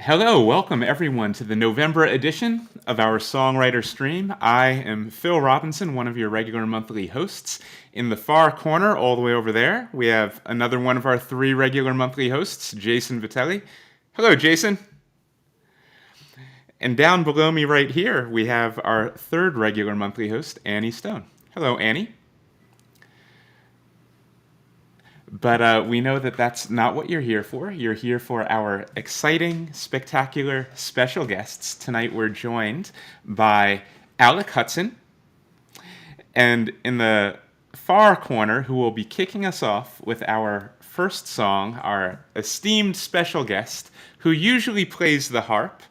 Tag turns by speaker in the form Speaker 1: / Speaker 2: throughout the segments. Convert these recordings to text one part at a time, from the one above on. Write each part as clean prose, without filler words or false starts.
Speaker 1: Hello, welcome everyone to the November edition of our Songwriter stream. I am Phil Robinson, one of your regular monthly hosts. In the far corner, all the way over there, we have another one of our three regular monthly hosts, Jason Vitelli. Hello, Jason. And down below me right here, we have our third regular monthly host, Annie Stone. Hello, Annie. But we know that that's not what you're here for. You're here for our exciting, spectacular special guests. Tonight we're joined by Alec Hutson, and in the far corner, who will be kicking us off with our first song, our esteemed special guest, who usually plays the harp,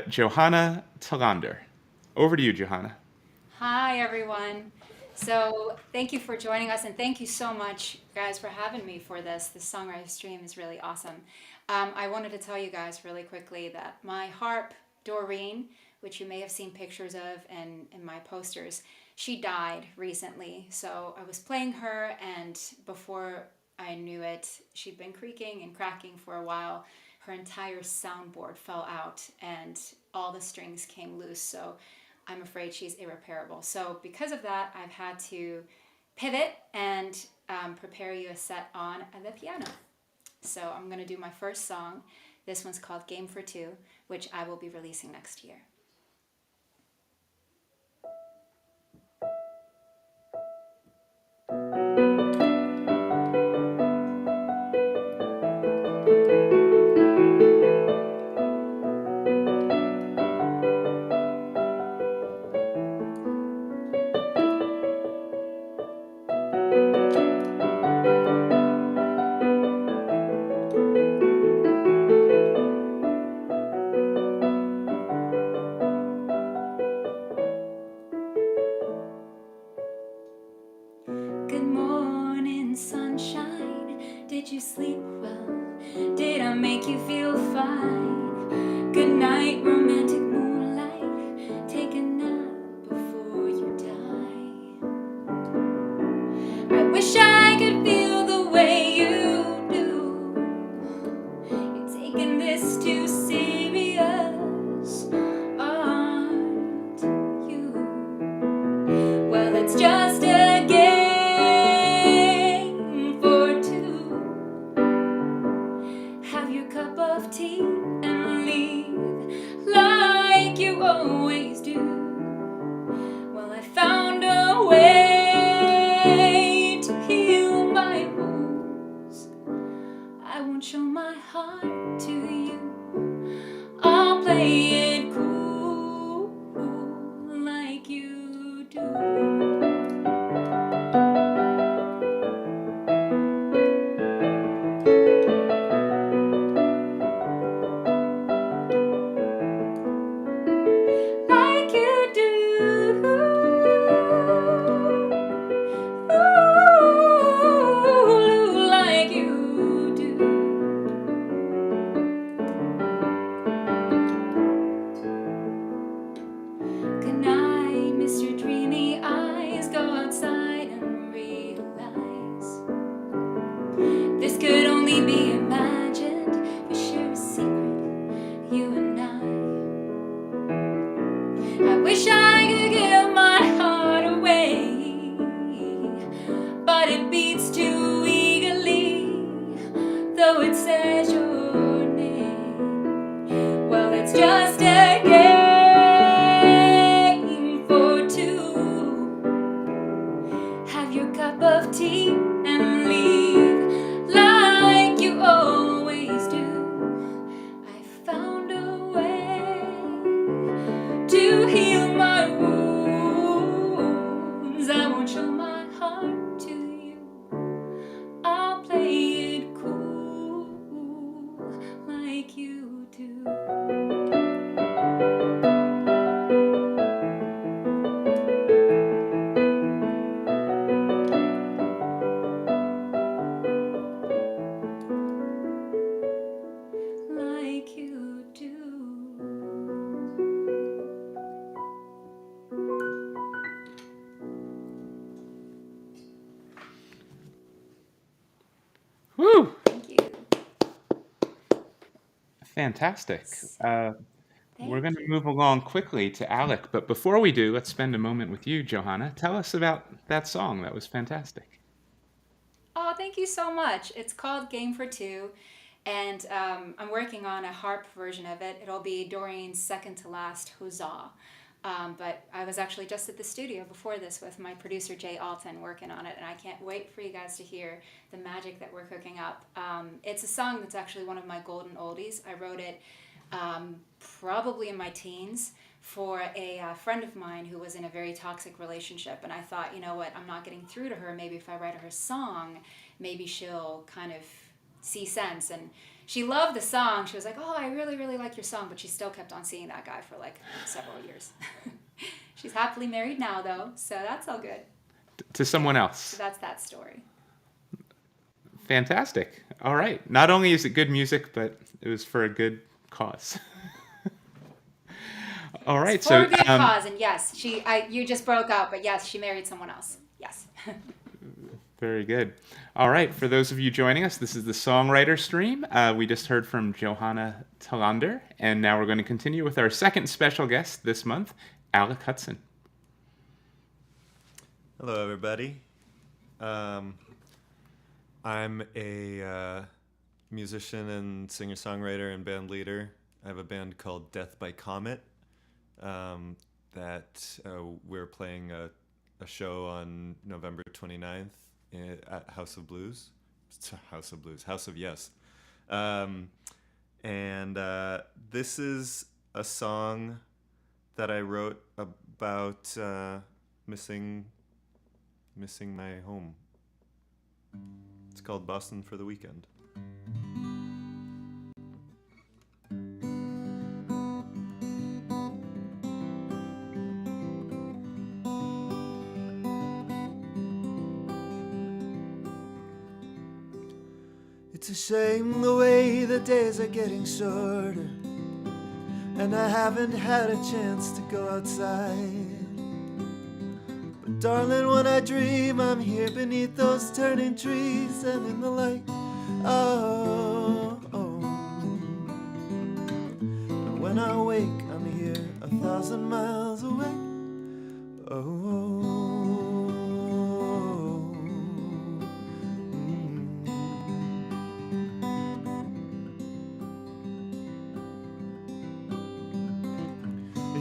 Speaker 1: Johanna Telander. Over to you, Johanna.
Speaker 2: Hi, everyone. So, thank you for joining us, and thank you so much, guys, for having me for this. This songwriter stream is really awesome. I wanted to tell you guys really quickly that my harp, Doreen, which you may have seen pictures of in my posters, she died recently. So, I was playing her, and before I knew it, she'd been creaking and cracking for a while. Her entire soundboard fell out, and all the strings came loose. So, I'm afraid she's irreparable. So because of that, I've had to pivot and prepare you a set on the piano. So I'm going to do my first song. This one's called Game for Two, which I will be releasing next year. Good morning, sunshine. Did you sleep well? Did I make you feel fine? Good night, romantic moonlight. Take a nap before you die. I wish I could feel the way you do. You're taking this too serious, aren't you? Well, it's just a game for two. Have your cup of tea and leave like you always do. Well, I found a way to heal my wounds. I won't show my heart to you. I'll play it cool like you do. Like you do. Ooh, like you do. Good night, Mr. Dreamy Eyes. Go outside and realize this could only be imagined. We share a secret, you and I wish I could give my heart away, but it beats too eagerly, though it says your name. Well, it's just a game for two. Have your cup of tea and leave like you always do. I found a way to heal my wounds. I won't show my heart to you. I'll play it cool
Speaker 1: Fantastic.
Speaker 2: S-
Speaker 1: We're going
Speaker 2: Thank
Speaker 1: to
Speaker 2: you.
Speaker 1: move along quickly to Alec, but before we do, let's spend a moment with you, Johanna. Tell us about that song. That was fantastic.
Speaker 2: Oh, thank you so much. It's called Game for Two, and I'm working on a harp version of it. It'll be Doreen's second to last Huzzah. But I was actually just at the studio before this with my producer Jay Alton working on it, and I can't wait for you guys to hear the magic that we're cooking up. It's a song that's actually one of my golden oldies. I wrote it probably in my teens for a friend of mine who was in a very toxic relationship. And I thought, you know what, I'm not getting through to her. Maybe if I write her a song, maybe she'll kind of see sense. And she loved the song. She was like, oh, I really, really like your song. But she still kept on seeing that guy for like several years. She's happily married now, though. So that's all good.
Speaker 1: To
Speaker 2: Yeah.
Speaker 1: someone
Speaker 2: So
Speaker 1: else.
Speaker 2: that's that story.
Speaker 1: Fantastic. All right. Not only is it good music, but it was for a good cause. All
Speaker 2: It's
Speaker 1: right.
Speaker 2: for
Speaker 1: So,
Speaker 2: a good cause. And yes, you just broke up. But yes, she married someone else. Yes.
Speaker 1: very good. All right. For those of you joining us, this is the Songwriter stream. We just heard from Johanna Telander, and now we're going to continue with our second special guest this month, Alec Hutson.
Speaker 3: Hello, everybody. I'm a musician and singer-songwriter and band leader. I have a band called Death by Comet that we're playing a show on November 29th at House of Blues. House of Yes. And this is a song that I wrote about missing my home. It's called Boston for the Weekend. It's a shame the way the days are getting shorter, and I haven't had a chance to go outside. But darling, when I dream, I'm here beneath those turning trees and in the light. Oh, oh. And when I wake, I'm here 1,000 miles away. Oh, oh,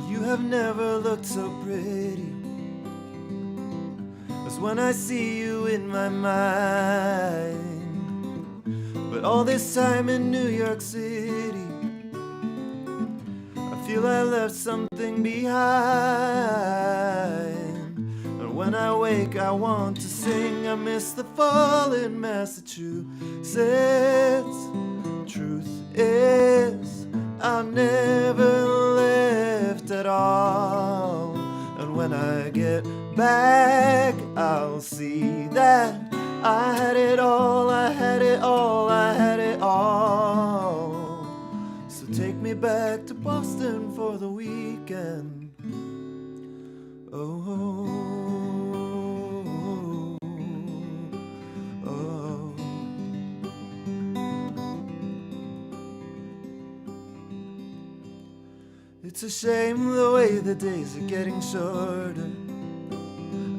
Speaker 3: You have never looked so pretty as when I see you in my mind. But all this time in New York City, I feel I left something behind. And when I wake, I want to sing. I miss the fall in Massachusetts. Truth is, I've never left at all. And when I get back, I'll see that I had it all, I had it all, I had it all. So take me back to Boston for the weekend. Oh, oh, oh. It's a shame the way the days are getting shorter,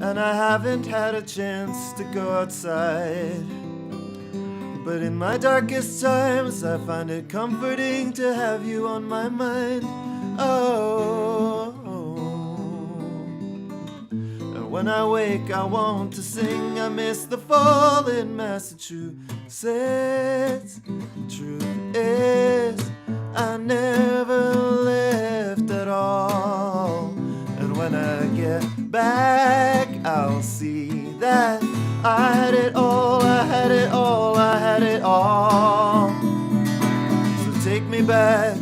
Speaker 3: and I haven't had a chance to go outside. But in my darkest times, I find it comforting to have you on my mind. Oh, and when I wake, I want to sing. I miss the fall in Massachusetts. Truth is, I never left at all. And when I get back, I'll see that I had it all, I had it all, I had it all. So take me back.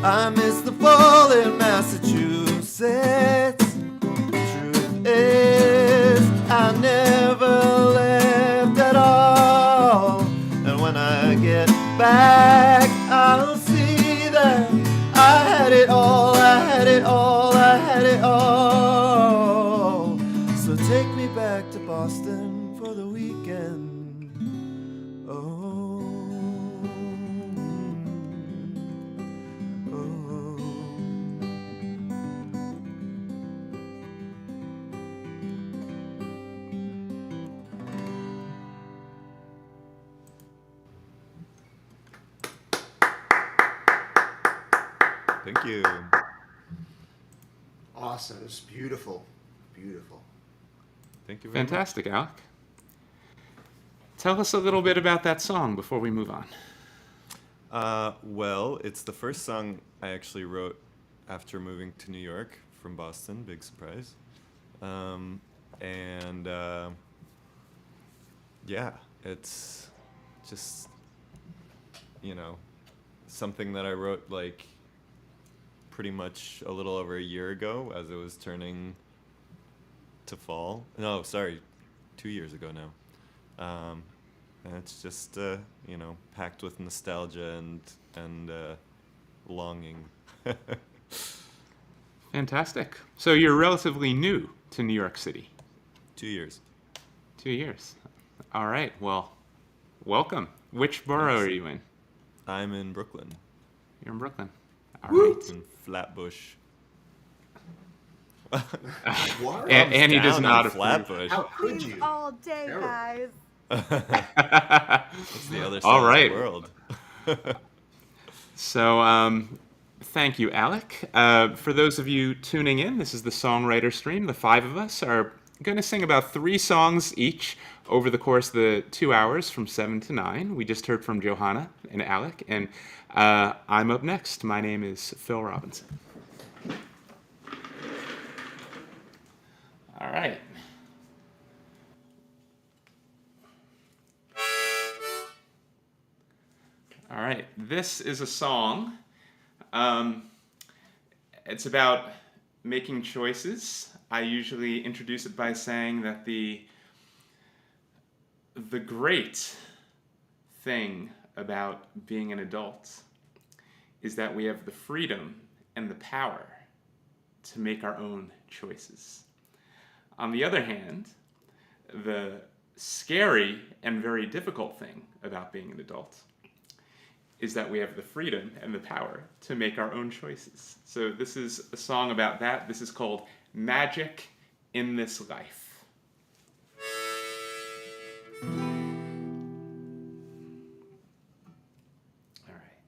Speaker 3: I miss the fall in Massachusetts. Truth is, I never left at all. And when I get back, I'll see that I had it all, I had it all, I had it all. So take me back to Boston for the weekend. Oh. Thank you.
Speaker 4: Awesome. It's beautiful. Beautiful.
Speaker 3: Thank you very
Speaker 1: Fantastic, Alec. Tell us a little bit about that song before we move on.
Speaker 3: much. Well, it's the first song I actually wrote after moving to New York from Boston. Big surprise. Yeah, it's just, something that I wrote like pretty much a little over a year ago as it was turning to fall. No, sorry, 2 years ago now. And it's just, packed with nostalgia and longing.
Speaker 1: Fantastic. So you're relatively new to New York City.
Speaker 3: 2 years.
Speaker 1: 2 years. All right. Well, welcome. Which borough are you in?
Speaker 3: I'm in Brooklyn,
Speaker 1: You're in Brooklyn. All right.
Speaker 3: in Flatbush.
Speaker 4: What?
Speaker 1: Annie does
Speaker 3: Down
Speaker 1: not
Speaker 3: on
Speaker 1: approve.
Speaker 3: Flatbush.
Speaker 4: How could you?
Speaker 5: all day,
Speaker 4: Terrible.
Speaker 5: guys.
Speaker 3: It's the other side
Speaker 1: All right.
Speaker 3: of the world.
Speaker 1: So, thank you, Alec. For those of you tuning in, this is the Songwriter Stream. The five of us are going to sing about 3 songs each over the course of the 2 hours from 7 to 9. We just heard from Johanna and Alec, and I'm up next. My name is Phil Robinson. All right. All right. This is a song. It's about making choices. I usually introduce it by saying that the great thing about being an adult is that we have the freedom and the power to make our own choices. On the other hand, the scary and very difficult thing about being an adult is that we have the freedom and the power to make our own choices. So this is a song about that. This is called Magic in This Life. All right.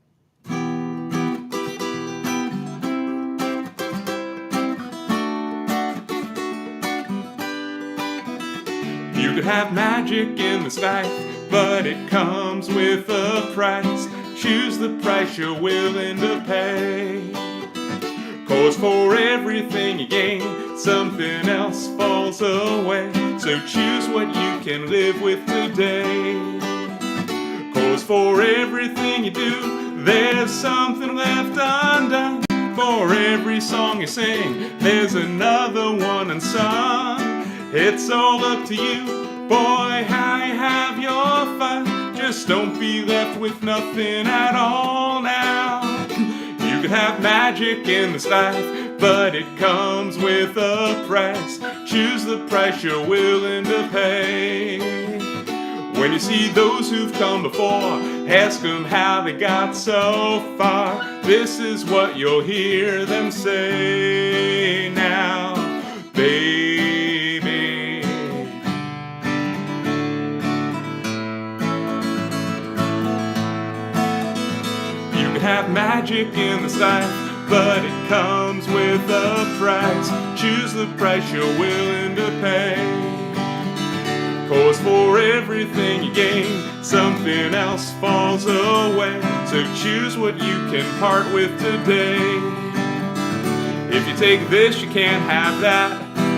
Speaker 1: You could have magic in this life, but it comes with a price. Choose the price you're willing to pay. 'Cause for everything you gain, something else falls away. So choose what you can live with today. 'Cause for everything you do, there's something left undone. For every song you sing, there's another one unsung. It's all up to you, boy, how you have your fun. Just don't be left with nothing at all now. You could have magic in this life, but it comes with a price. Choose the price you're willing to pay. When you see those who've come before, ask them how they got so far. This is what you'll hear them say now, baby. You can have magic in this life, but it comes with a price. Choose the price you're willing to pay. 'Cause for everything you gain, something else falls away. So choose what you can part with today. If you take this, you can't have that.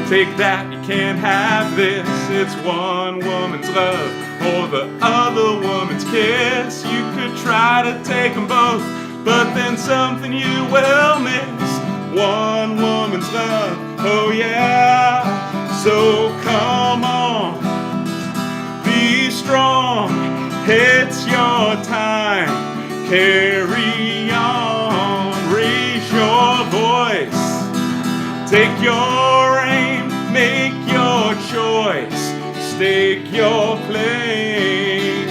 Speaker 1: Take that, you can't have this. It's one woman's love or the other woman's kiss. You could try to take them both, but then something you will miss. One woman's love, oh yeah. So come on, be strong, it's your time. Carry on, raise your voice. Take your aim, make your choice. Stake your claim.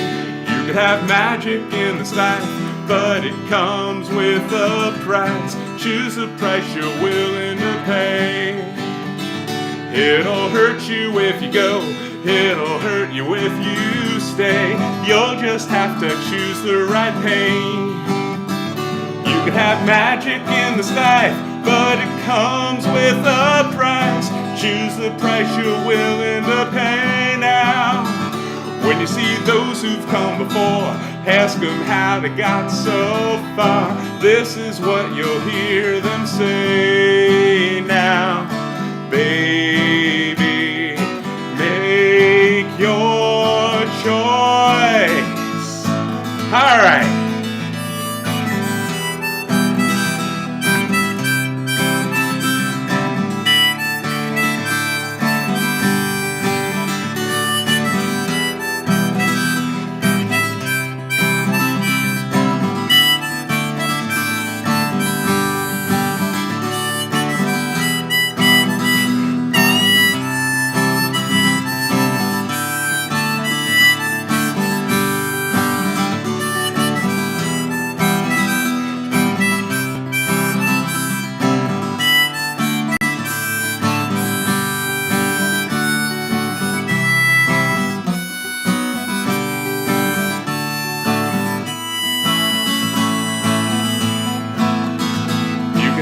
Speaker 1: You could have magic in this life, but it comes with a price. Choose the price you're willing to pay. It'll hurt you if you go, it'll hurt you if you stay. You'll just have to choose the right pain. You could have magic in this life, but it comes with a price. Choose the price you're willing to pay now. When you see those who've come before, ask them how they got so far. This is what you'll hear them say now. Baby, make your choice. All right.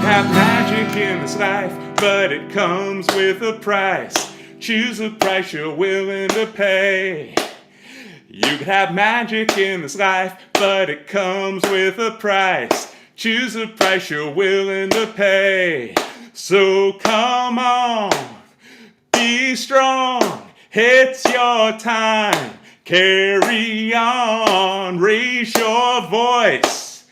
Speaker 1: Have magic in this life, but it comes with a price. Choose a price you're willing to pay. You could have magic in this life, but it comes with a price. Choose a price you're willing to pay. So come on, be strong, it's your time. Carry on, raise your voice.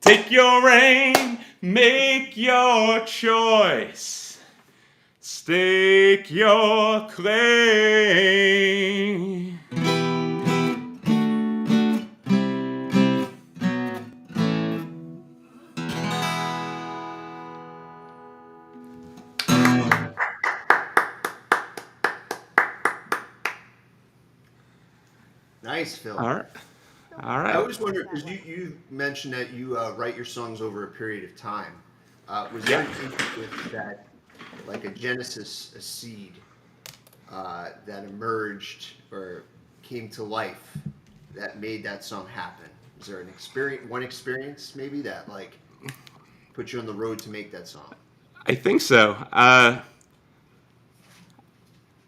Speaker 1: Take your aim, make your choice. Stake your claim.
Speaker 4: Nice, Phil.
Speaker 1: All right. All
Speaker 4: I
Speaker 1: right.
Speaker 4: always wonder, because you mentioned that you write your songs over a period of time. Was there anything with that, like a genesis, a seed that emerged or came to life that made that song happen? Is there one experience maybe that like put you on the road to make that song?
Speaker 1: I think so. I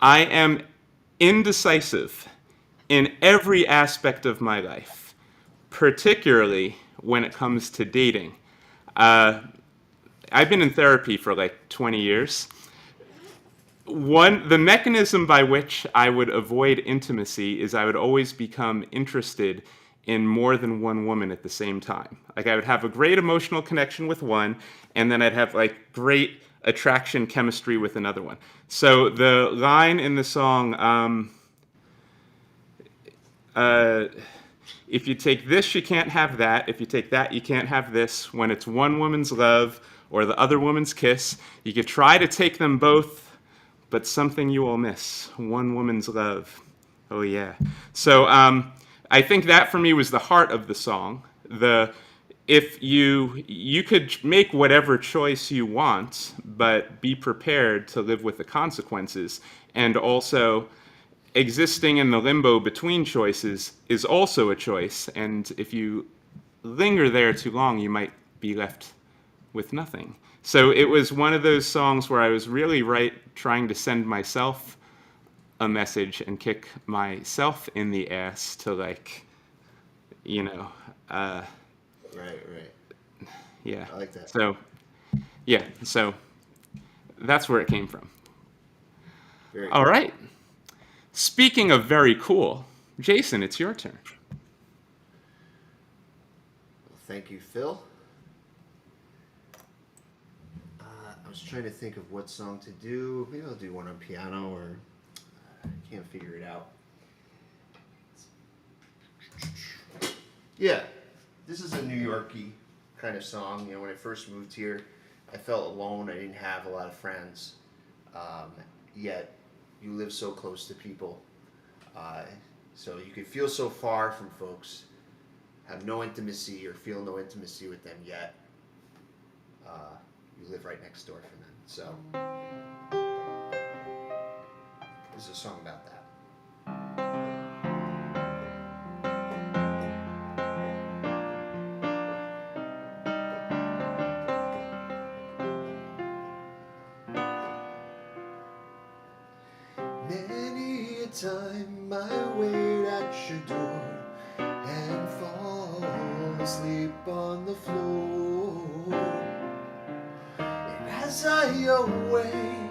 Speaker 1: am indecisive in every aspect of my life, particularly when it comes to dating. I've been in therapy for like 20 years. The mechanism by which I would avoid intimacy is I would always become interested in more than one woman at the same time. Like I would have a great emotional connection with one, and then I'd have like great attraction chemistry with another one. So the line in the song, if you take this, you can't have that. If you take that, you can't have this. When it's one woman's love or the other woman's kiss, you could try to take them both, but something you will miss. One woman's love. Oh, yeah. So I think that for me was the heart of the song. If you could make whatever choice you want, but be prepared to live with the consequences. And also, existing in the limbo between choices is also a choice. And if you linger there too long, you might be left with nothing. So it was one of those songs where I was really trying to send myself a message and kick myself in the ass to like,
Speaker 4: Right.
Speaker 1: Yeah.
Speaker 4: I like that.
Speaker 1: So that's where it came from.
Speaker 4: Very
Speaker 1: All
Speaker 4: cool.
Speaker 1: right. Speaking of very cool, Jason, it's your turn.
Speaker 4: Well, thank you, Phil. I was trying to think of what song to do. Maybe I'll do one on piano, or I can't figure it out. Yeah, this is a New Yorkie kind of song. When I first moved here, I felt alone. I didn't have a lot of friends. Yet you live so close to people. So you could feel so far from folks, have no intimacy or feel no intimacy with them yet. You live right next door from them. So this is a song about that.
Speaker 3: time I wait at your door and fall asleep on the floor. And as I awake,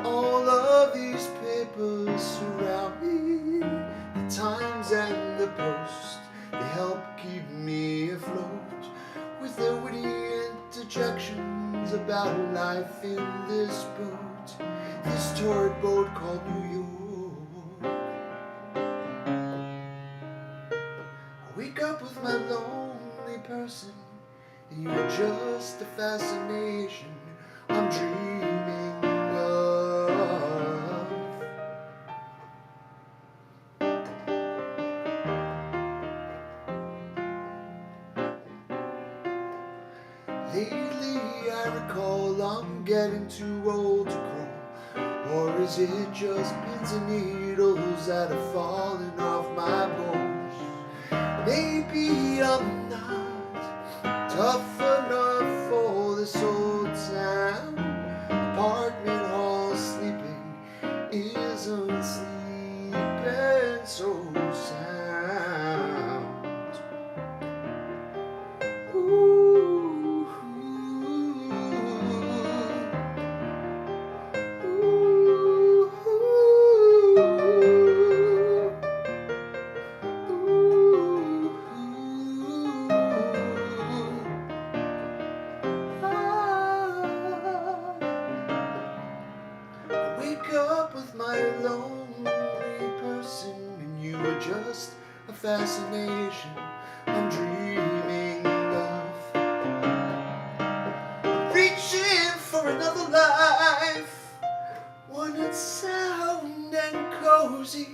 Speaker 3: all of these papers surround me. The Times and the Post, they help keep me afloat with their witty interjections about life in this boat, this torrid boat called New York. I wake up with my lonely person, and you're just a fascination I'm dreaming of. Lately I recall I'm getting too old to crawl, or is it just pins and needles that are falling off my bones? Maybe I'm not tough enough for this old town. Apartment hall sleeping isn't sleeping so sound. Ooh, ooh, I wake up with my lonely person, and you are just a fascination I'm dreaming of. I'm reaching for another life, one that's sound and cozy,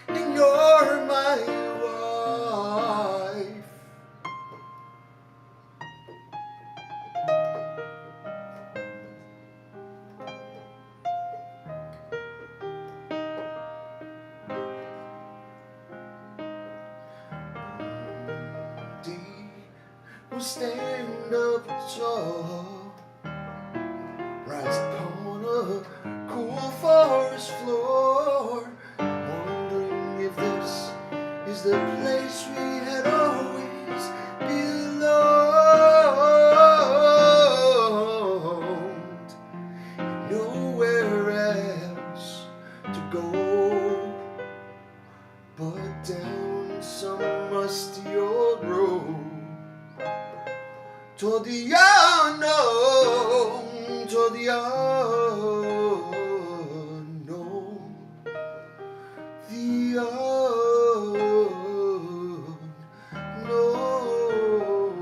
Speaker 3: and you're my wife. We'll stand up tall, rise upon a cool forest floor, wondering if this is the place we had always belonged. Nowhere else to go but down some musty old road toward the unknown, toward the unknown, the unknown.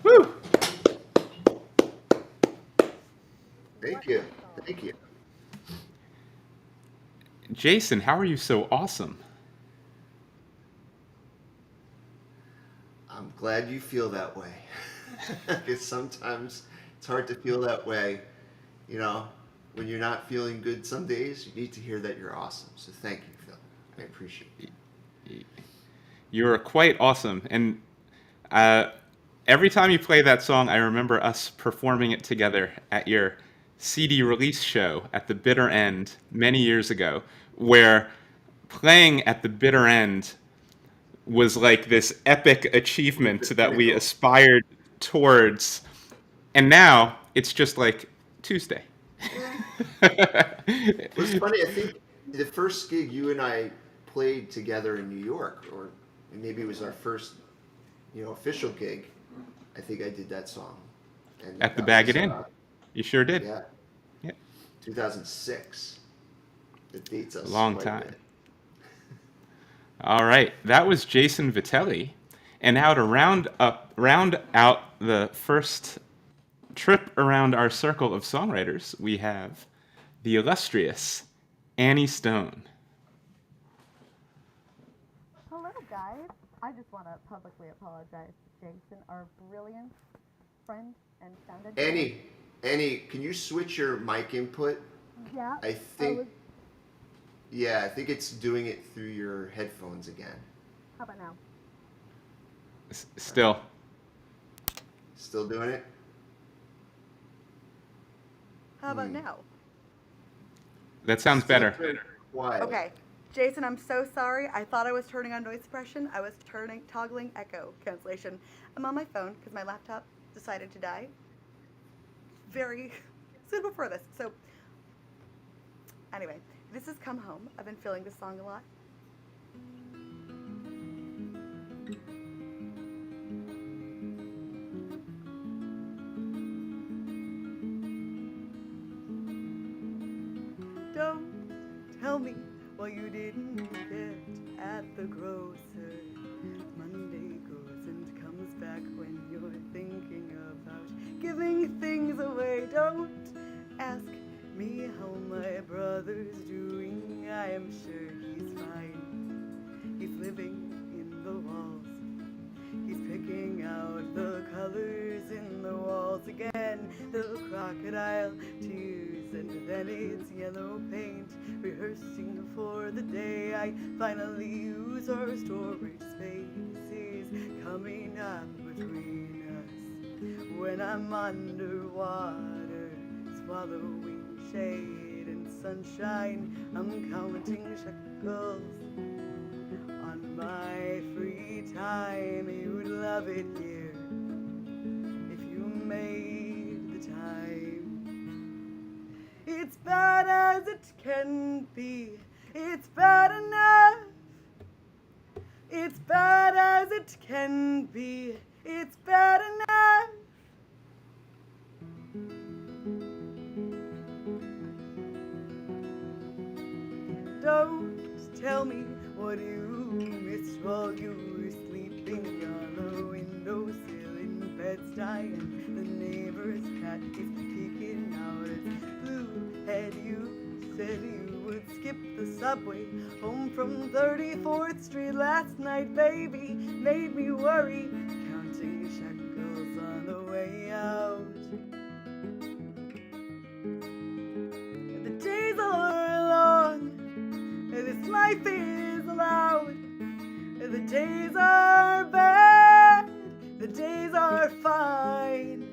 Speaker 1: Woo!
Speaker 4: Thank you. Thank you.
Speaker 1: Jason, how are you so awesome?
Speaker 4: I'm glad you feel that way. Because sometimes it's hard to feel that way. You know, when you're not feeling good some days, you need to hear that you're awesome. So thank you, Phil. I appreciate it.
Speaker 1: You're quite awesome. And every time you play that song, I remember us performing it together at your CD release show at the bitter end many years ago, where playing at the bitter end was like this epic achievement that we aspired towards. And now it's just like Tuesday.
Speaker 4: It was funny. I think the first gig you and I played together in New York, or maybe it was our first, official gig. I think I did that song. And
Speaker 1: At the
Speaker 4: that
Speaker 1: Bag
Speaker 4: was,
Speaker 1: It In. You sure did.
Speaker 4: Yeah,
Speaker 1: Yeah.
Speaker 4: 2006. It dates us
Speaker 1: Long
Speaker 4: quite a
Speaker 1: time.
Speaker 4: bit.
Speaker 1: All right, that was Jason Vitelli. And now to round out the first trip around our circle of songwriters, we have the illustrious Annie Stone.
Speaker 5: Hello, guys. I just want to publicly apologize to Jason, our brilliant friend and sound engineer.
Speaker 4: Annie, can you switch your mic input?
Speaker 5: Yeah.
Speaker 4: I think it's doing it through your headphones again.
Speaker 5: How about now?
Speaker 1: Still.
Speaker 4: Still doing it?
Speaker 5: How about now?
Speaker 1: That sounds better.
Speaker 4: Quiet.
Speaker 5: Okay. Jason, I'm so sorry. I thought I was turning on noise suppression. I was toggling echo cancellation. I'm on my phone because my laptop decided to die. Very suitable for this. So, anyway, this has Come Home. I've been feeling this song a lot. Don't tell me why you didn't get at the grocer. Monday goes and comes back when you're thinking about giving things away. Don't ask me how my brother's doing. I am sure he's fine. He's living in the walls. He's picking out the colors in the walls again. The crocodile tears, and then it's yellow paint. Rehearsing for the day I finally use our storage spaces. Coming up between us when I'm underwater, swallowing shade and sunshine. I'm counting shekels on my free time. You'd love it here if you made the time. It's bad as it can be. It's bad enough. It's bad as it can be. It's bad enough. Don't tell me what you missed while you were sleeping on the windowsill in Bed-Stuy, and the neighbor's cat is peeking out its blue head. You said you would skip the subway home from 34th Street last night, baby. Made me worry, counting shekels on the way out. The days are long, this life is loud. The days are bad, the days are fine.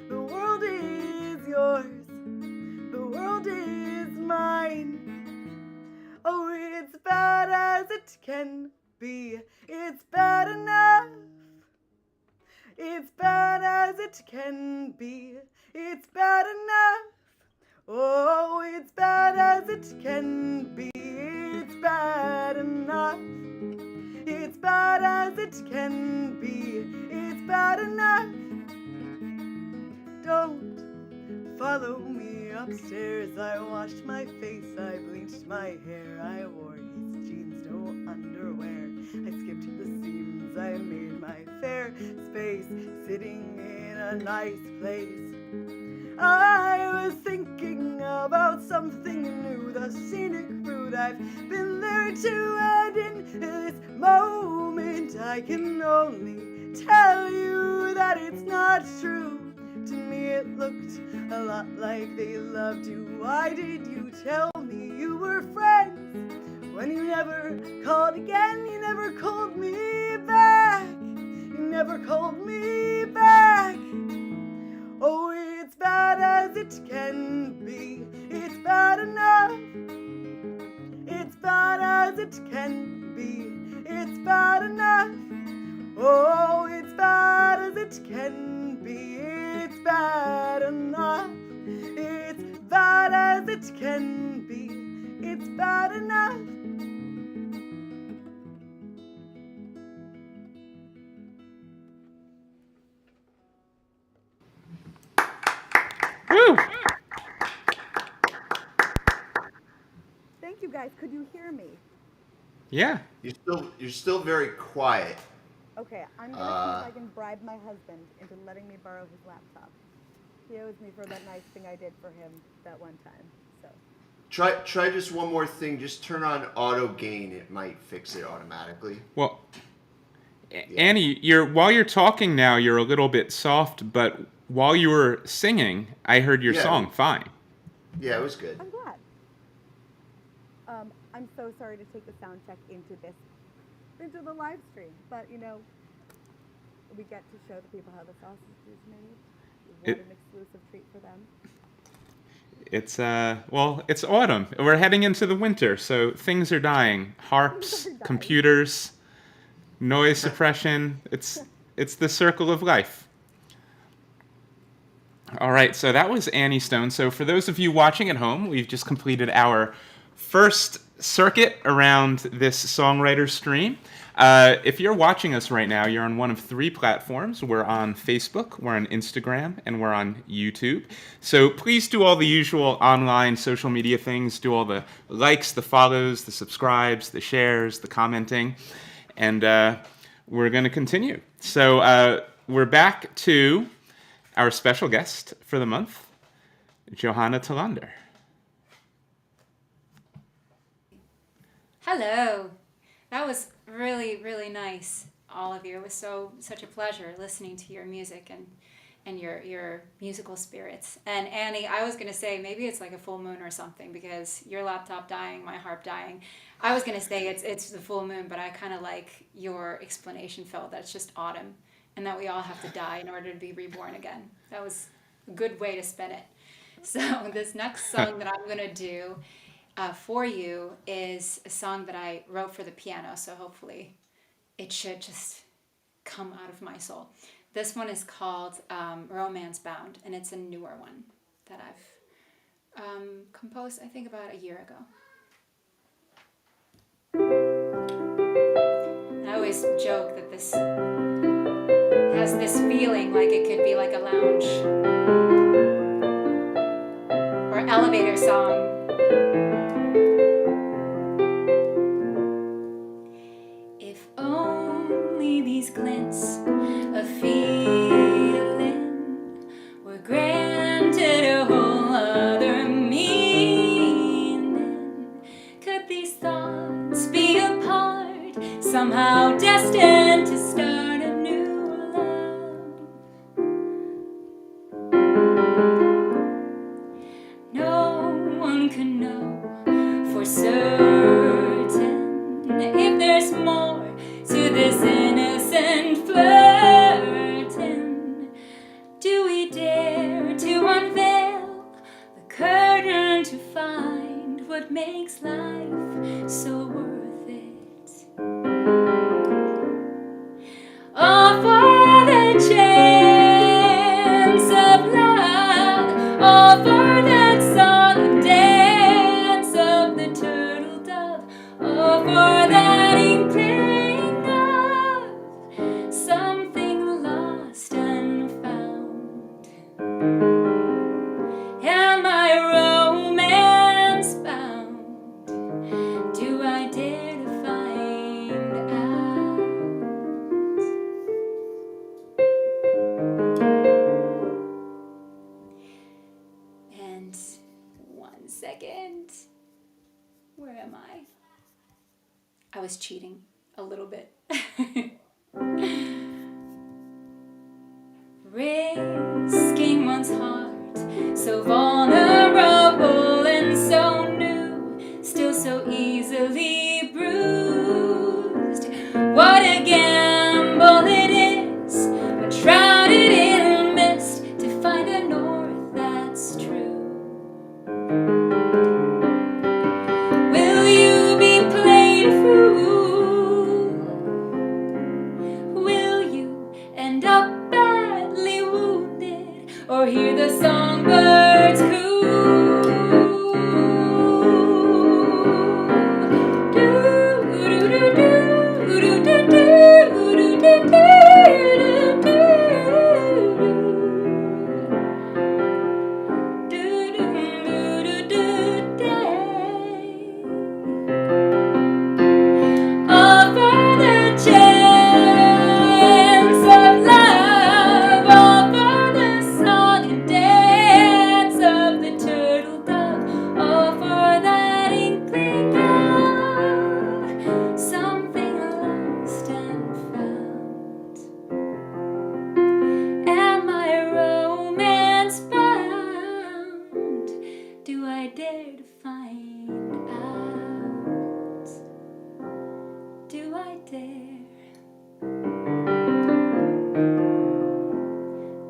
Speaker 5: The world is yours, the world is mine. Oh, it's bad as it can be. It's bad enough. It's bad as it can be. It's bad enough. Oh, it's bad as it can be. It's bad enough. It's bad as it can be. It's bad enough. Don't follow me upstairs. I washed my face, I bleached my hair. I wore his jeans, no underwear. I skipped the seams, I made my fair space, sitting in a nice place. I was thinking about something new, the scenic route. I've been there too, and in this moment I can only tell you that it's not true. To me it looked a lot like they loved you. Why did you tell me you were friends when you never called again? You never called me back. You never called me back. Oh, it's bad as it can be. It's bad enough. It's bad as it can be. It's bad enough. Oh, it's bad as it can be. It's bad enough. It's bad as it can be. It's bad enough.
Speaker 1: Woo!
Speaker 5: Thank you guys. Could you hear me?
Speaker 1: Yeah.
Speaker 4: You're still very quiet.
Speaker 5: Okay, I'm gonna see if I can bribe my husband into letting me borrow his laptop. He owes me for that nice thing I did for him that one time. So
Speaker 4: Try just one more thing. Just turn on auto gain. It might fix it automatically.
Speaker 1: Well, Annie, while you're talking now, you're a little bit soft, but while you were singing, I heard your song fine.
Speaker 4: Yeah, it was good.
Speaker 5: I'm glad. I'm so sorry to take the sound check into the live stream, but you know, we get to show the people how the sausage is made. What an exclusive treat for them.
Speaker 1: It's autumn. We're heading into the winter, so things are dying. Harps, computers, noise suppression. It's the circle of life. All right, so that was Annie Stone. So for those of you watching at home, we've just completed our first circuit around this songwriter stream. If you're watching us right now, you're on one of three platforms. We're on Facebook, we're on Instagram, and we're on YouTube. So please do all the usual online social media things. Do all the likes, the follows, the subscribes, the shares, the commenting. And we're going to continue. So we're back to our special guest for the month, Johanna Telander.
Speaker 2: Hello. That was really, really nice, all of you. It was such a pleasure listening to your music and your musical spirits. And Annie, I was going to say maybe it's like a full moon or something, because your laptop dying, my harp dying. I was going to say it's the full moon, but I kind of like your explanation, Phil, that it's just autumn and that we all have to die in order to be reborn again. That was a good way to spin it. So this next song that I'm going to do for you is a song that I wrote for the piano, so hopefully it should just come out of my soul. This one is called Romance Bound, and it's a newer one that I've composed, I think, about a year ago. I always joke that this has this feeling like it could be like a lounge or elevator song. If only these glints of feeling were granted a whole other meaning, could these thoughts be a part, somehow destined to start a new love? No one can know for certain if there's more to this innocent flirting. Do we dare to unveil the curtain to find what makes life so worth it? All for the chance of love, all for that song and dance of the turtle dove, all for that inkling of something lost and found. Am I romance bound? Do I dare to find out? And 1 second. Where am I? I was cheating a little bit. Risking one's heart, so vulnerable and so new, still so easily bruised. What a gamble it is, when shrouded in mist, to find a north that's true. Will you be played fool? Will you end up badly wounded, or hear the songbirds coo? All for the chance of love, all for the song and dance of the turtle dove, all for that inkling of something lost and found. Am I romance bound? Do I dare to find out? Do I dare?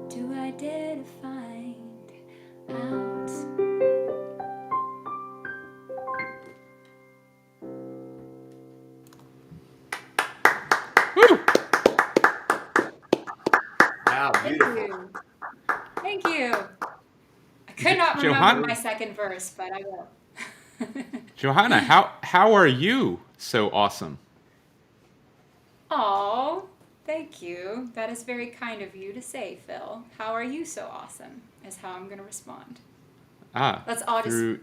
Speaker 2: Do I dare to find out? not remember my
Speaker 1: Johanna,
Speaker 2: second verse, but I will.
Speaker 1: Johanna, how are you so awesome?
Speaker 2: Oh, thank you. That is very kind of you to say, Phil. How are you so awesome? Is how I'm going to respond.
Speaker 1: Ah,
Speaker 2: Let's all just
Speaker 1: through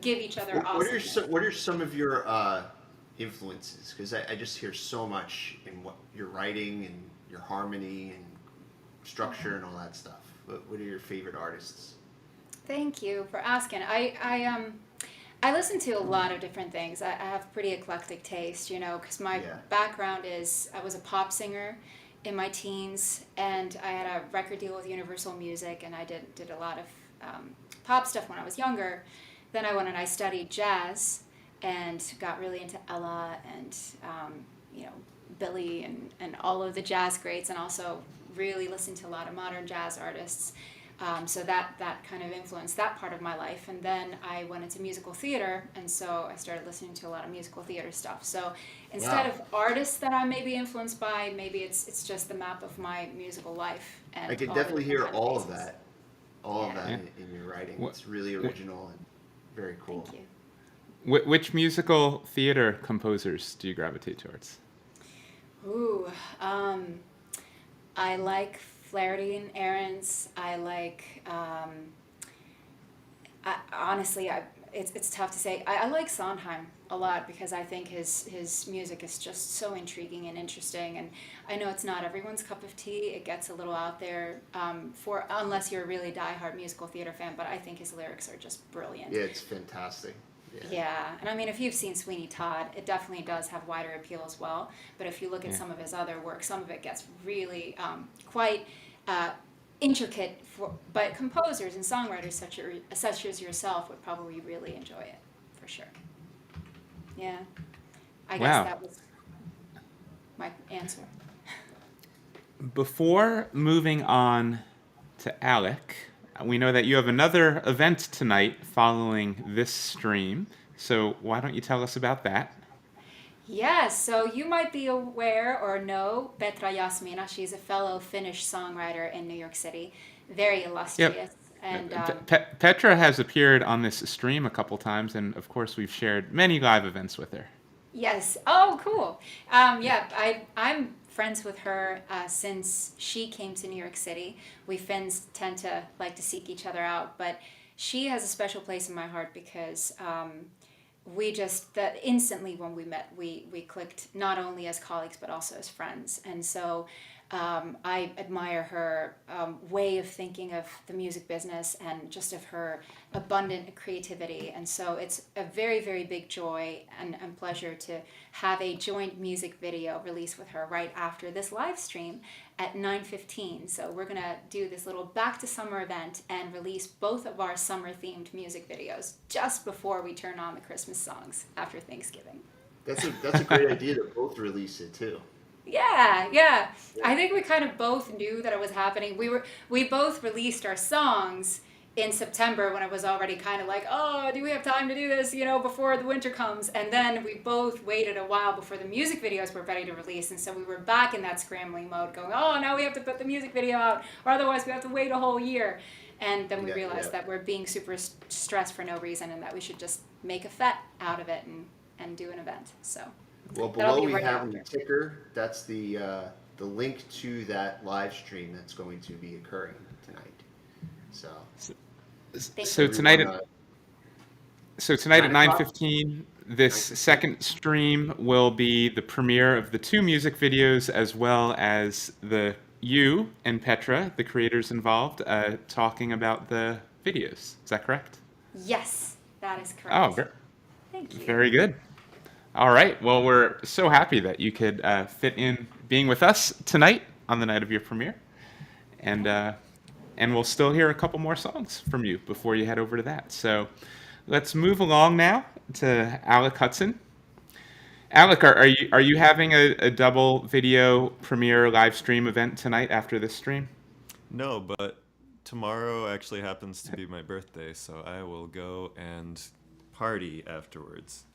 Speaker 2: give each other
Speaker 4: What are
Speaker 2: awesomeness.
Speaker 4: what are some of your influences? Because I just hear so much in what you're writing and your harmony and structure and all that stuff. What are your favorite artists?
Speaker 2: Thank you for asking. I listen to a lot of different things. I have pretty eclectic taste, because my
Speaker 4: Yeah.
Speaker 2: background is I was a pop singer in my teens, and I had a record deal with Universal Music, and I did a lot of pop stuff when I was younger. Then I went and I studied jazz, and got really into Ella and Billy and all of the jazz greats, and also really listened to a lot of modern jazz artists. So that kind of influenced that part of my life. And then I went into musical theater, and so I started listening to a lot of musical theater stuff. So instead
Speaker 4: Wow.
Speaker 2: of artists that I may be influenced by, maybe it's just the map of my musical life and
Speaker 4: I could
Speaker 2: all the
Speaker 4: definitely
Speaker 2: different
Speaker 4: hear
Speaker 2: kind of
Speaker 4: all of
Speaker 2: phases.
Speaker 4: that, all of
Speaker 2: Yeah.
Speaker 4: that
Speaker 1: Yeah.
Speaker 4: in your writing.
Speaker 1: What,
Speaker 4: It's really
Speaker 1: what,
Speaker 4: original and very cool.
Speaker 2: Thank you.
Speaker 1: which musical theater composers do you gravitate towards?
Speaker 2: Ooh, I like Flaherty and Ahrens. I like, honestly, it's tough to say. I like Sondheim a lot because I think his music is just so intriguing and interesting. And I know it's not everyone's cup of tea. It gets a little out there for unless you're a really diehard musical theater fan. But I think his lyrics are just brilliant.
Speaker 4: Yeah, it's fantastic. Yeah.
Speaker 2: Yeah, and I mean, if you've seen Sweeney Todd, it definitely does have wider appeal as well. But if you look at
Speaker 1: Yeah.
Speaker 2: some of his other work, some of it gets really quite intricate. But composers and songwriters such as yourself would probably really enjoy it, for sure. Yeah, I guess
Speaker 1: Wow.
Speaker 2: that was my answer.
Speaker 1: Before moving on to Alec, we know that you have another event tonight following this stream. So why don't you tell us about that?
Speaker 2: Yes, so you might be aware or know Petra Jasmina. She's a fellow Finnish songwriter in New York City, very
Speaker 1: Yep.
Speaker 2: illustrious. And
Speaker 1: Petra has appeared on this stream a couple times, and of course, we've shared many live events with her.
Speaker 2: yes, oh, cool. Yeah, I'm friends with her since she came to New York City. We Finns tend to like to seek each other out, but she has a special place in my heart because we just that instantly when we met we clicked not only as colleagues but also as friends, and so I admire her way of thinking of the music business and just of her abundant creativity. And so it's a very, very big joy and pleasure to have a joint music video released with her right after this live stream at 9:15. So we're going to do this little back to summer event and release both of our summer themed music videos just before we turn on the Christmas songs after Thanksgiving.
Speaker 4: That's a great idea to both release it too.
Speaker 2: Yeah. I think we kind of both knew that it was happening. We both released our songs in September when it was already kind of like, oh, do we have time to do this, before the winter comes? And then we both waited a while before the music videos were ready to release. And so we were back in that scrambling mode going, oh, now we have to put the music video out, or otherwise we have to wait a whole year. And then we realized that we're being super stressed for no reason and that we should just make a fet out of it and do an event. So.
Speaker 4: Well,
Speaker 2: That'll
Speaker 4: below
Speaker 2: be
Speaker 4: we
Speaker 2: right
Speaker 4: have in the
Speaker 2: after.
Speaker 4: ticker, that's the link to that live stream that's going to be occurring tonight. So,
Speaker 2: Thank
Speaker 1: So
Speaker 2: you.
Speaker 1: tonight
Speaker 4: everyone,
Speaker 1: at so tonight at
Speaker 4: 9 o'clock?
Speaker 1: 9:15, this
Speaker 4: 9:15.
Speaker 1: second stream will be the premiere of the two music videos, as well as you and Petra, the creators involved, talking about the videos. Is that correct?
Speaker 2: Yes, that is correct.
Speaker 1: Oh,
Speaker 2: Thank you.
Speaker 1: very good. All right. Well, we're so happy that you could fit in being with us tonight on the night of your premiere, and we'll still hear a couple more songs from you before you head over to that. So let's move along now to Alec Hutson. Alec, are you having a double video premiere live stream event tonight after this stream?
Speaker 6: No, but tomorrow actually happens to be my birthday, so I will go and party afterwards.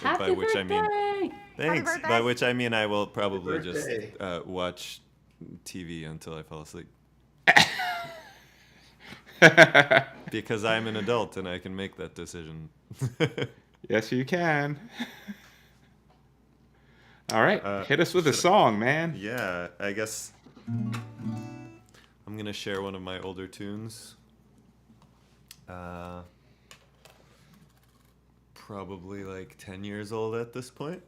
Speaker 2: Happy
Speaker 6: By which I mean,
Speaker 2: birthday!
Speaker 6: thanks.
Speaker 5: birthday.
Speaker 6: By which I mean I will probably just
Speaker 4: birthday.
Speaker 6: watch TV until I fall asleep. because I'm an adult and I can make that decision.
Speaker 1: Yes, you can. All right, hit us with a
Speaker 6: should I-
Speaker 1: song, man.
Speaker 6: Yeah, I guess I'm gonna share one of my older tunes. Probably like 10 years old at this point.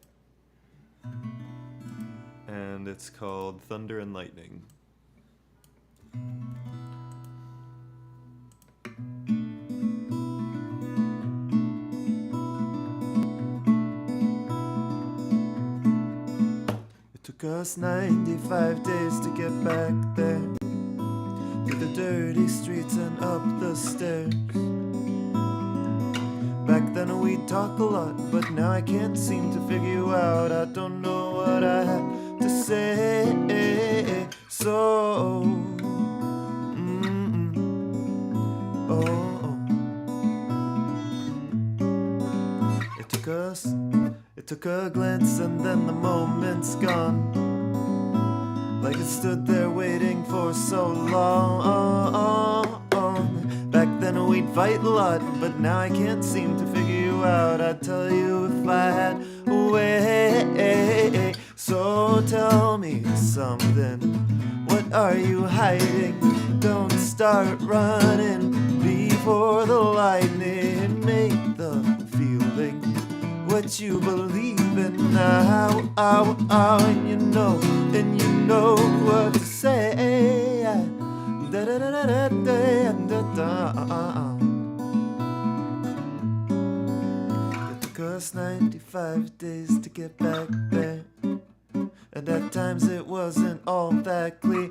Speaker 6: And it's called Thunder and Lightning.
Speaker 3: It took us 95 days to get back there, through the dirty streets and up the stairs. Back then we'd talk a lot, but now I can't seem to figure you out. I don't know what I have to say. So, It took a glance and then the moment's gone, like it stood there waiting for so long. Back then we'd fight a lot, but now I can't seem to figure you out. I'd tell you if I had a way. So tell me something, what are you hiding? Don't start running before the lightning. Make the feeling what you believe in now, and you know what to say. It took us 95 days to get back there, and at times it wasn't all that clear.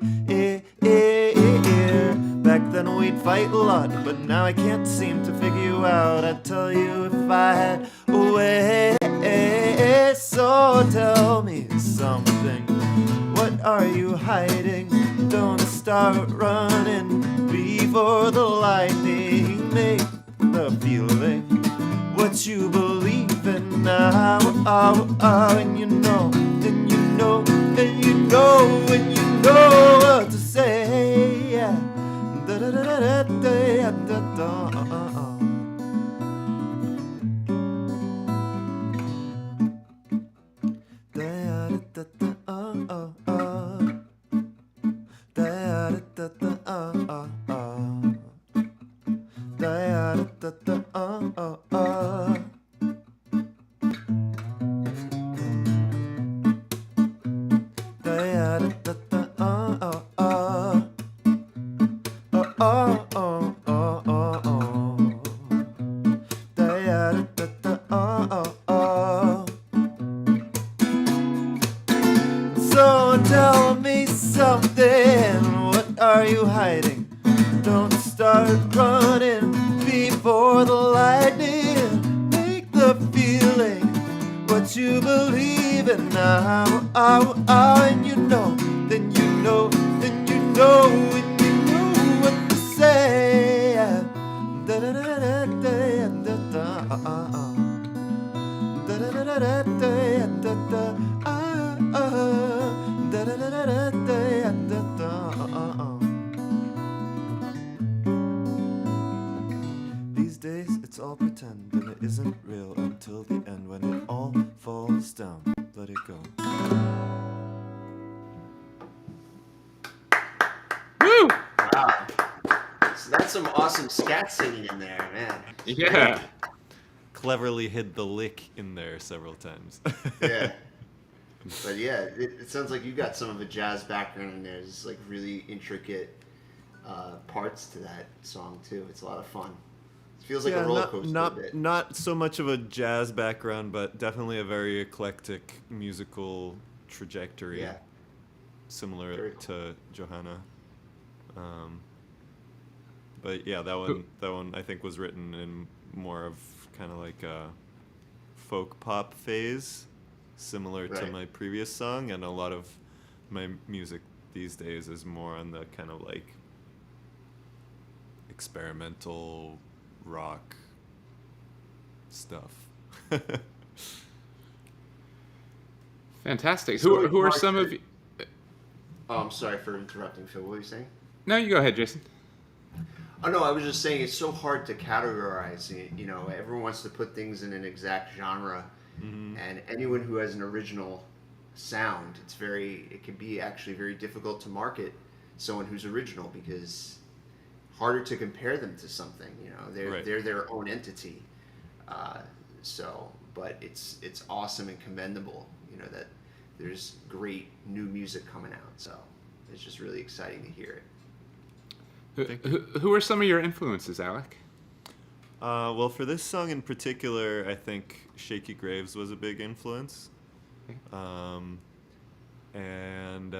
Speaker 3: Back then we'd fight a lot, but now I can't seem to figure you out. I'd tell you if I had a way. So tell me something, what are you hiding? Don't start running before the lightning. Make the feeling what you believe in now, and you know what to say. So tell me something, what are you hiding? Don't start running before the lightning. Make the feeling what you believe in now, and you know what to say. These days it's all pretend and it isn't real until the end, when it all falls down. Let it go.
Speaker 1: Woo!
Speaker 4: Wow. So that's some awesome scat singing in there, man.
Speaker 1: Yeah.
Speaker 6: Cleverly hid the lick in there several times.
Speaker 4: Yeah. But yeah, it sounds like you got some of a jazz background in there. There's like really intricate parts to that song too. It's a lot of fun. It feels like a roller coaster a bit.
Speaker 6: Not so much of a jazz background, but definitely a very eclectic musical trajectory.
Speaker 4: Yeah.
Speaker 6: Similar
Speaker 4: Very cool.
Speaker 6: to Johanna. But yeah, that one I think was written in more of kind of like a folk pop phase, similar to
Speaker 4: Right.
Speaker 6: my previous song, and a lot of my music these days is more on the kind of like experimental rock stuff.
Speaker 1: Fantastic.
Speaker 4: So
Speaker 1: Who are
Speaker 4: Mark,
Speaker 1: some of you?
Speaker 4: Oh, I'm sorry for interrupting, Phil. What were you saying?
Speaker 1: No, you go ahead, Jason.
Speaker 4: Oh no, I was just saying it's so hard to categorize it. You know, everyone wants to put things in an exact genre,
Speaker 6: Mm-hmm.
Speaker 4: and anyone who has an original sound, it can be actually very difficult to market someone who's original because harder to compare them to something. You know,
Speaker 6: Right.
Speaker 4: they're their own entity. Uh, but it's awesome and commendable. You know that there's great new music coming out. So it's just really exciting to hear it.
Speaker 1: Who are some of your influences, Alec?
Speaker 6: Well, for this song in particular, I think Shaky Graves was a big influence.
Speaker 1: Okay.
Speaker 6: And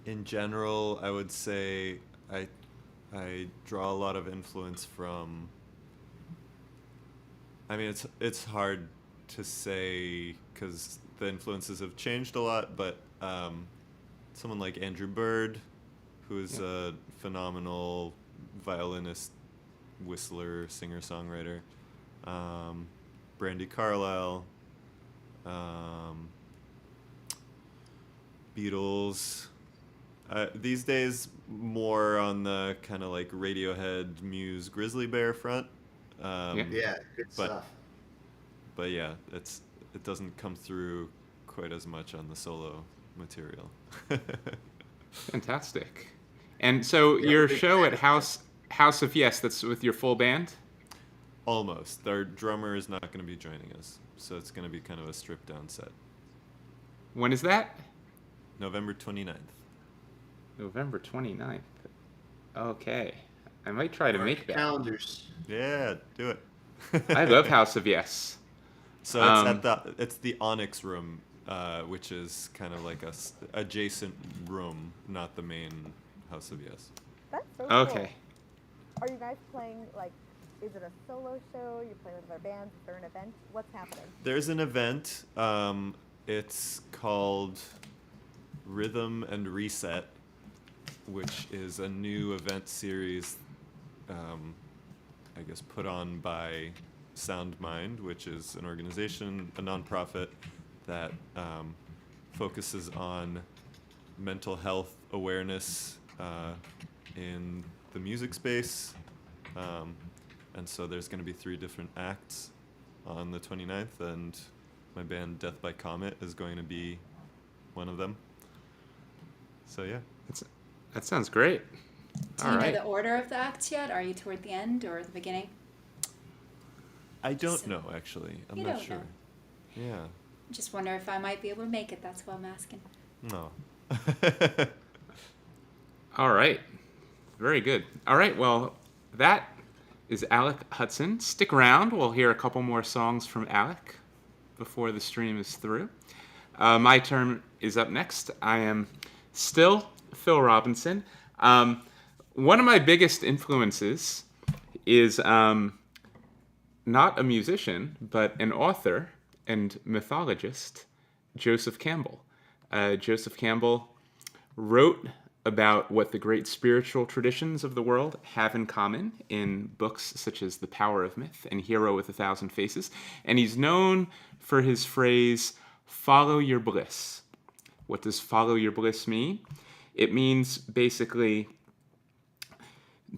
Speaker 6: in general, I would say I draw a lot of influence from. I mean, it's hard to say because the influences have changed a lot, but someone like Andrew Bird, who is a phenomenal violinist, whistler, singer-songwriter, Brandy Carlisle, Beatles. These days, more on the kind of like Radiohead, Muse, Grizzly Bear front.
Speaker 4: Yeah, good
Speaker 6: But-
Speaker 4: stuff.
Speaker 6: But yeah, it doesn't come through quite as much on the solo material.
Speaker 1: Fantastic. And so
Speaker 4: Yeah,
Speaker 1: your
Speaker 4: big
Speaker 1: show
Speaker 4: fan
Speaker 1: at
Speaker 4: of
Speaker 1: House of Yes, that's with your full band?
Speaker 6: Almost. Our drummer is not going to be joining us, so it's going to be kind of a stripped down set.
Speaker 1: When is that?
Speaker 6: November 29th.
Speaker 1: November 29th. Okay. I might try to
Speaker 4: Mark
Speaker 1: make that.
Speaker 4: calendars.
Speaker 6: Yeah, do it.
Speaker 1: I love House of Yes.
Speaker 6: So it's
Speaker 1: Um,
Speaker 6: it's the Onyx room, which is kind of like adjacent room, not the main House of Yes.
Speaker 7: That's so cool.
Speaker 1: Okay.
Speaker 7: Are you guys playing, like, is it a solo show? You're playing with other bands? Is there an event? What's happening?
Speaker 6: There's an event. It's called Rhythm and Reset, which is a new event series, I guess, put on by Sound Mind, which is an organization, a nonprofit that focuses on mental health awareness in the music space. And so there's going to be 3 different acts on the 29th, and my band Death by Comet is going to be one of them. So yeah.
Speaker 1: That sounds great.
Speaker 2: Do
Speaker 1: All
Speaker 2: you know
Speaker 1: right.
Speaker 2: the order of the acts yet? Are you toward the end or the beginning?
Speaker 6: I don't
Speaker 2: So-
Speaker 6: know, actually. I'm
Speaker 2: You
Speaker 6: not
Speaker 2: don't
Speaker 6: sure.
Speaker 2: know.
Speaker 6: Yeah.
Speaker 2: Just wonder if I might be able to make it. That's what I'm asking.
Speaker 6: No.
Speaker 1: All right. Very good. All right. Well, that is Alec Hutson. Stick around. We'll hear a couple more songs from Alec before the stream is through. My turn is up next. I am still Phil Robinson. One of my biggest influences is not a musician, but an author and mythologist, Joseph Campbell. Joseph Campbell wrote about what the great spiritual traditions of the world have in common in books such as The Power of Myth and Hero with a Thousand Faces. And he's known for his phrase, follow your bliss. What does follow your bliss mean? It means basically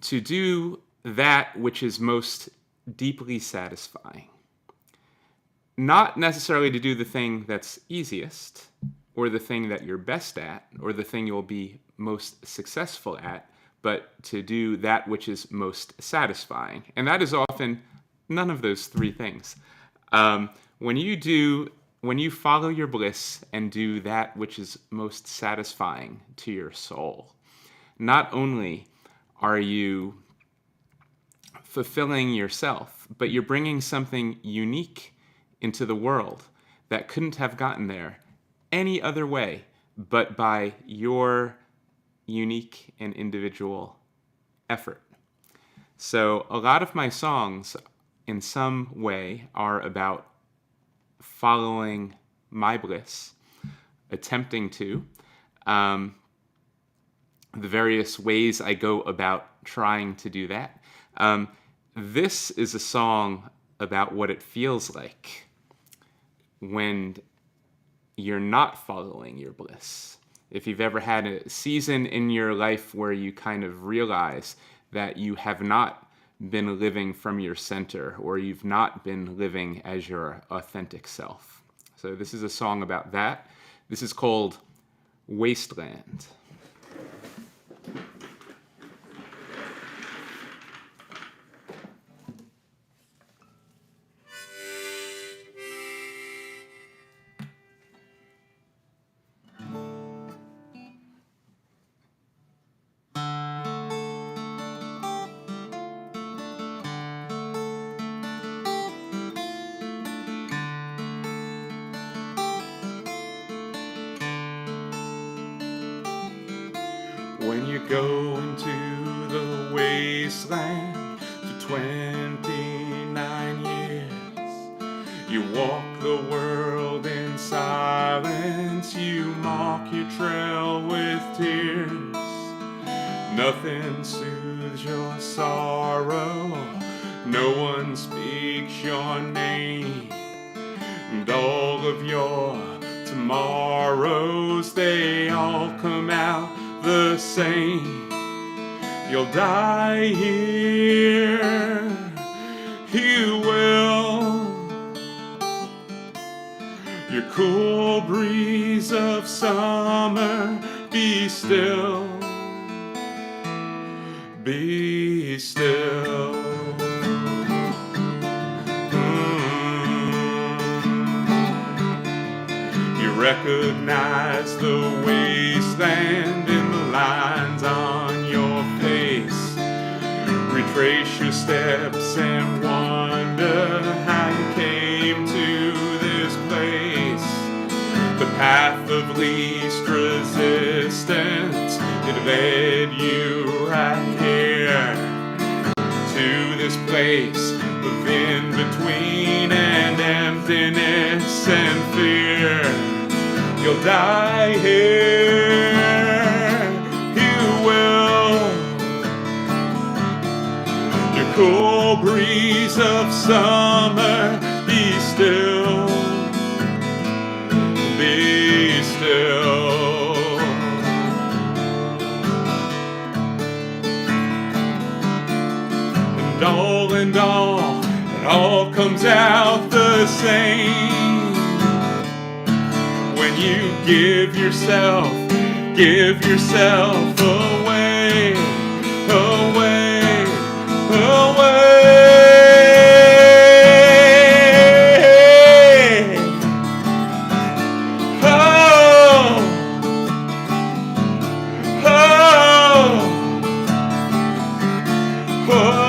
Speaker 1: to do that which is most deeply satisfying. Not necessarily to do the thing that's easiest, or the thing that you're best at, or the thing you'll be most successful at, but to do that which is most satisfying. And that is often none of those 3 things. When you follow your bliss and do that which is most satisfying to your soul, not only are you fulfilling yourself, but you're bringing something unique into the world that couldn't have gotten there any other way but by your unique and individual effort. So a lot of my songs in some way are about following my bliss, attempting to, the various ways I go about trying to do that. This is a song about what it feels like when you're not following your bliss, if you've ever had a season in your life where you kind of realize that you have not been living from your center, or you've not been living as your authentic self. So this is a song about that. This is called Wasteland. When you go into the wasteland for 29 years, you walk the world in silence, you mark your trail with tears. Nothing soothes your sorrow, no one speaks your name, and all of your tomorrows, they all come out the same. You'll die here, you will. Your cool breeze of summer, be still, be still. You recognize the wasteland in the lines on your face. Retrace your steps and wonder how you came to this place. The path of least resistance, it led you right here to this place of in-between and emptiness and fear. You'll die here, you will. Your cool breeze of summer, be still, be still. And all in all, it all comes out the same. When you give yourself away, away, away. Oh, oh, oh.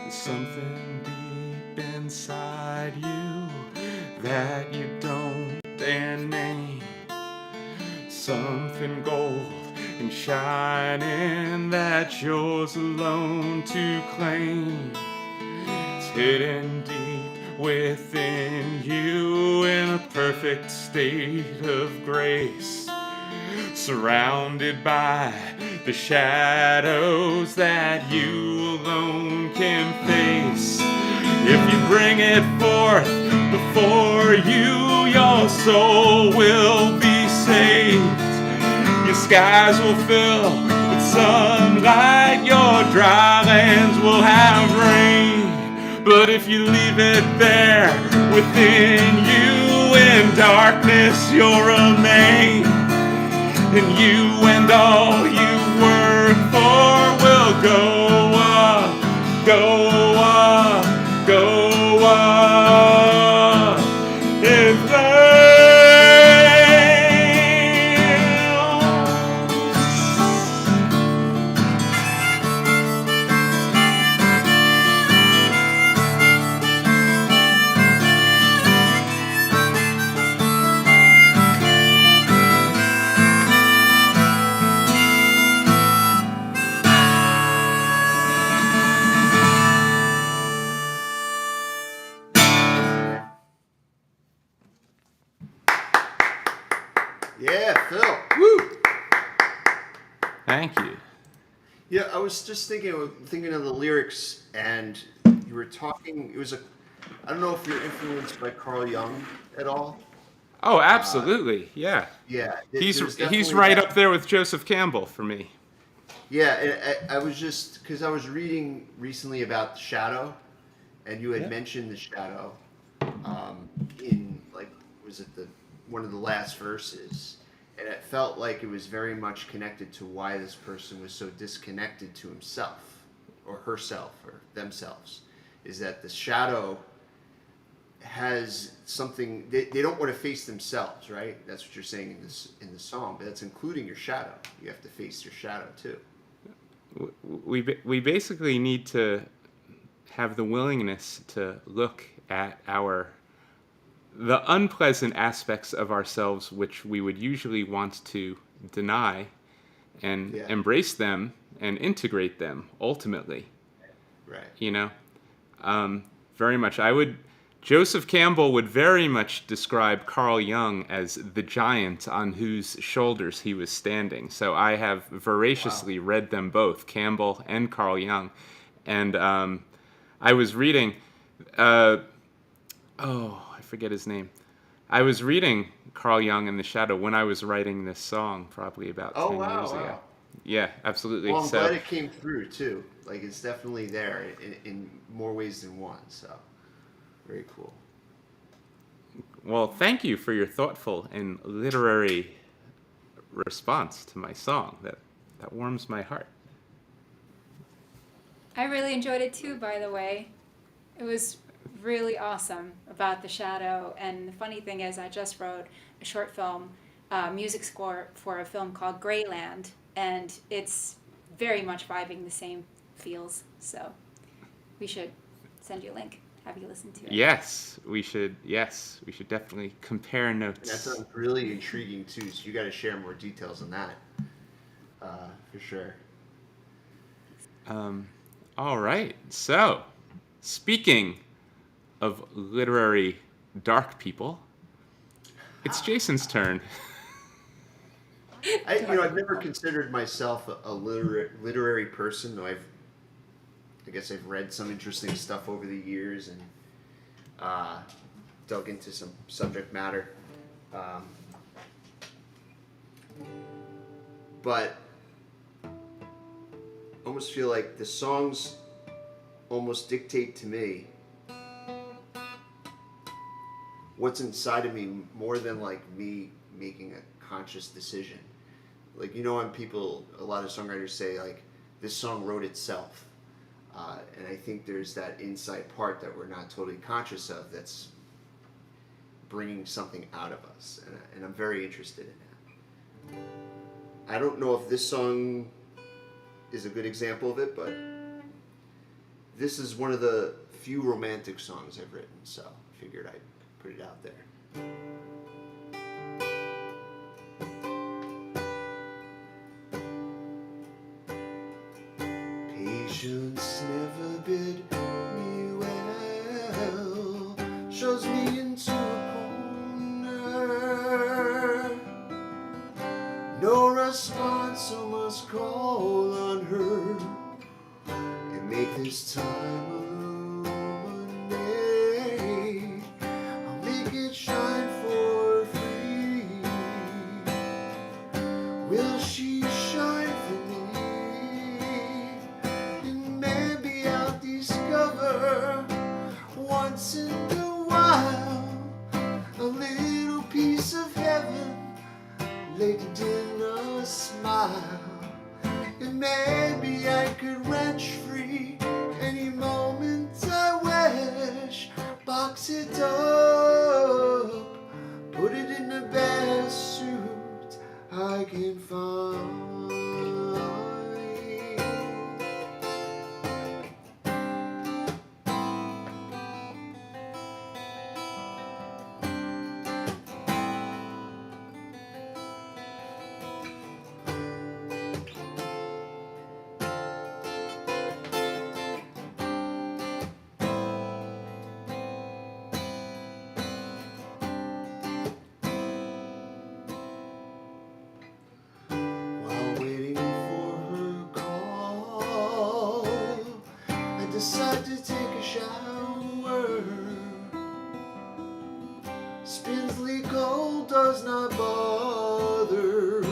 Speaker 1: Something deep inside you that you don't dare name. Something gold and shining that's yours alone to claim. It's hidden deep within you in a perfect state of grace, surrounded by the shadows that you alone can face. If you bring it forth before you, your soul will be saved. Your skies will fill with sunlight, your dry lands will have rain. But if you leave it there within you, in darkness you'll remain. And you and all you work for will go up, go up, go up in flames. thank you.
Speaker 4: Yeah, I was just thinking of the lyrics, and you were talking. It was I don't know if you're influenced by Carl Jung at all.
Speaker 1: Oh,
Speaker 4: Uh,
Speaker 1: absolutely. Yeah.
Speaker 4: yeah, there's
Speaker 1: He's
Speaker 4: definitely
Speaker 1: right
Speaker 4: that.
Speaker 1: up there with Joseph Campbell for me.
Speaker 4: Yeah, and I was just because I was reading recently about the shadow, and you had
Speaker 1: Yeah.
Speaker 4: mentioned the shadow, in like was it the one of the last verses, and it felt like it was very much connected to why this person was so disconnected to himself, or herself, or themselves, is that the shadow has something they don't want to face themselves, right? That's what you're saying in the song, but that's including your shadow. You have to face your shadow too.
Speaker 1: We basically need to have the willingness to look at the unpleasant aspects of ourselves which we would usually want to deny and
Speaker 4: Yeah,
Speaker 1: embrace them and integrate them ultimately,
Speaker 4: right.
Speaker 1: you know. Very much Joseph Campbell would very much describe Carl Jung as the giant on whose shoulders he was standing. So I have
Speaker 4: Wow.
Speaker 1: voraciously read them both, Campbell and Carl Jung. And I was reading, uh, I forget his name. I was reading Carl Jung in the Shadow when I was writing this song, probably about
Speaker 4: Oh
Speaker 1: 10
Speaker 4: wow,
Speaker 1: years ago.
Speaker 4: wow.
Speaker 1: Yeah, absolutely.
Speaker 4: Well, I'm
Speaker 1: So,
Speaker 4: glad it came through too. Like it's definitely there in more ways than one. So very cool.
Speaker 1: well, thank you for your thoughtful and literary response to my song. That warms my heart.
Speaker 2: I really enjoyed it too, by the way. It was really awesome about the shadow. And the funny thing is, I just wrote a short film, music score for a film called Greyland, and it's very much vibing the same feels. So we should send you a link, have you listen to it.
Speaker 1: Yes, we should. Yes, we should definitely compare
Speaker 4: And that
Speaker 1: notes.
Speaker 4: sounds really intriguing too. So you got to share more details on that, for sure.
Speaker 1: Um, all right. So, speaking of literary dark people, it's Jason's turn.
Speaker 4: I've never considered myself a literary person, though I guess I've read some interesting stuff over the years and uh, dug into some subject matter. Um, but almost feel like the songs almost dictate to me what's inside of me more than like me making a conscious decision. Like when a lot of songwriters say like this song wrote itself, and I think there's that inside part that we're not totally conscious of that's bringing something out of us, and I'm very interested in that. I don't know if this song is a good example of it, but this is one of the few romantic songs I've written, so I figured I'd put it out there. Patience never bid me well, shoves me into a corner. No response, I must call on her and make this time illuminate. I'll make it shine for free. Will she shine for me? And maybe I'll discover once in a while a little piece of heaven laid in a smile. And maybe I could wrench free any moment decide to take a shower. Spinsley cold does not bother.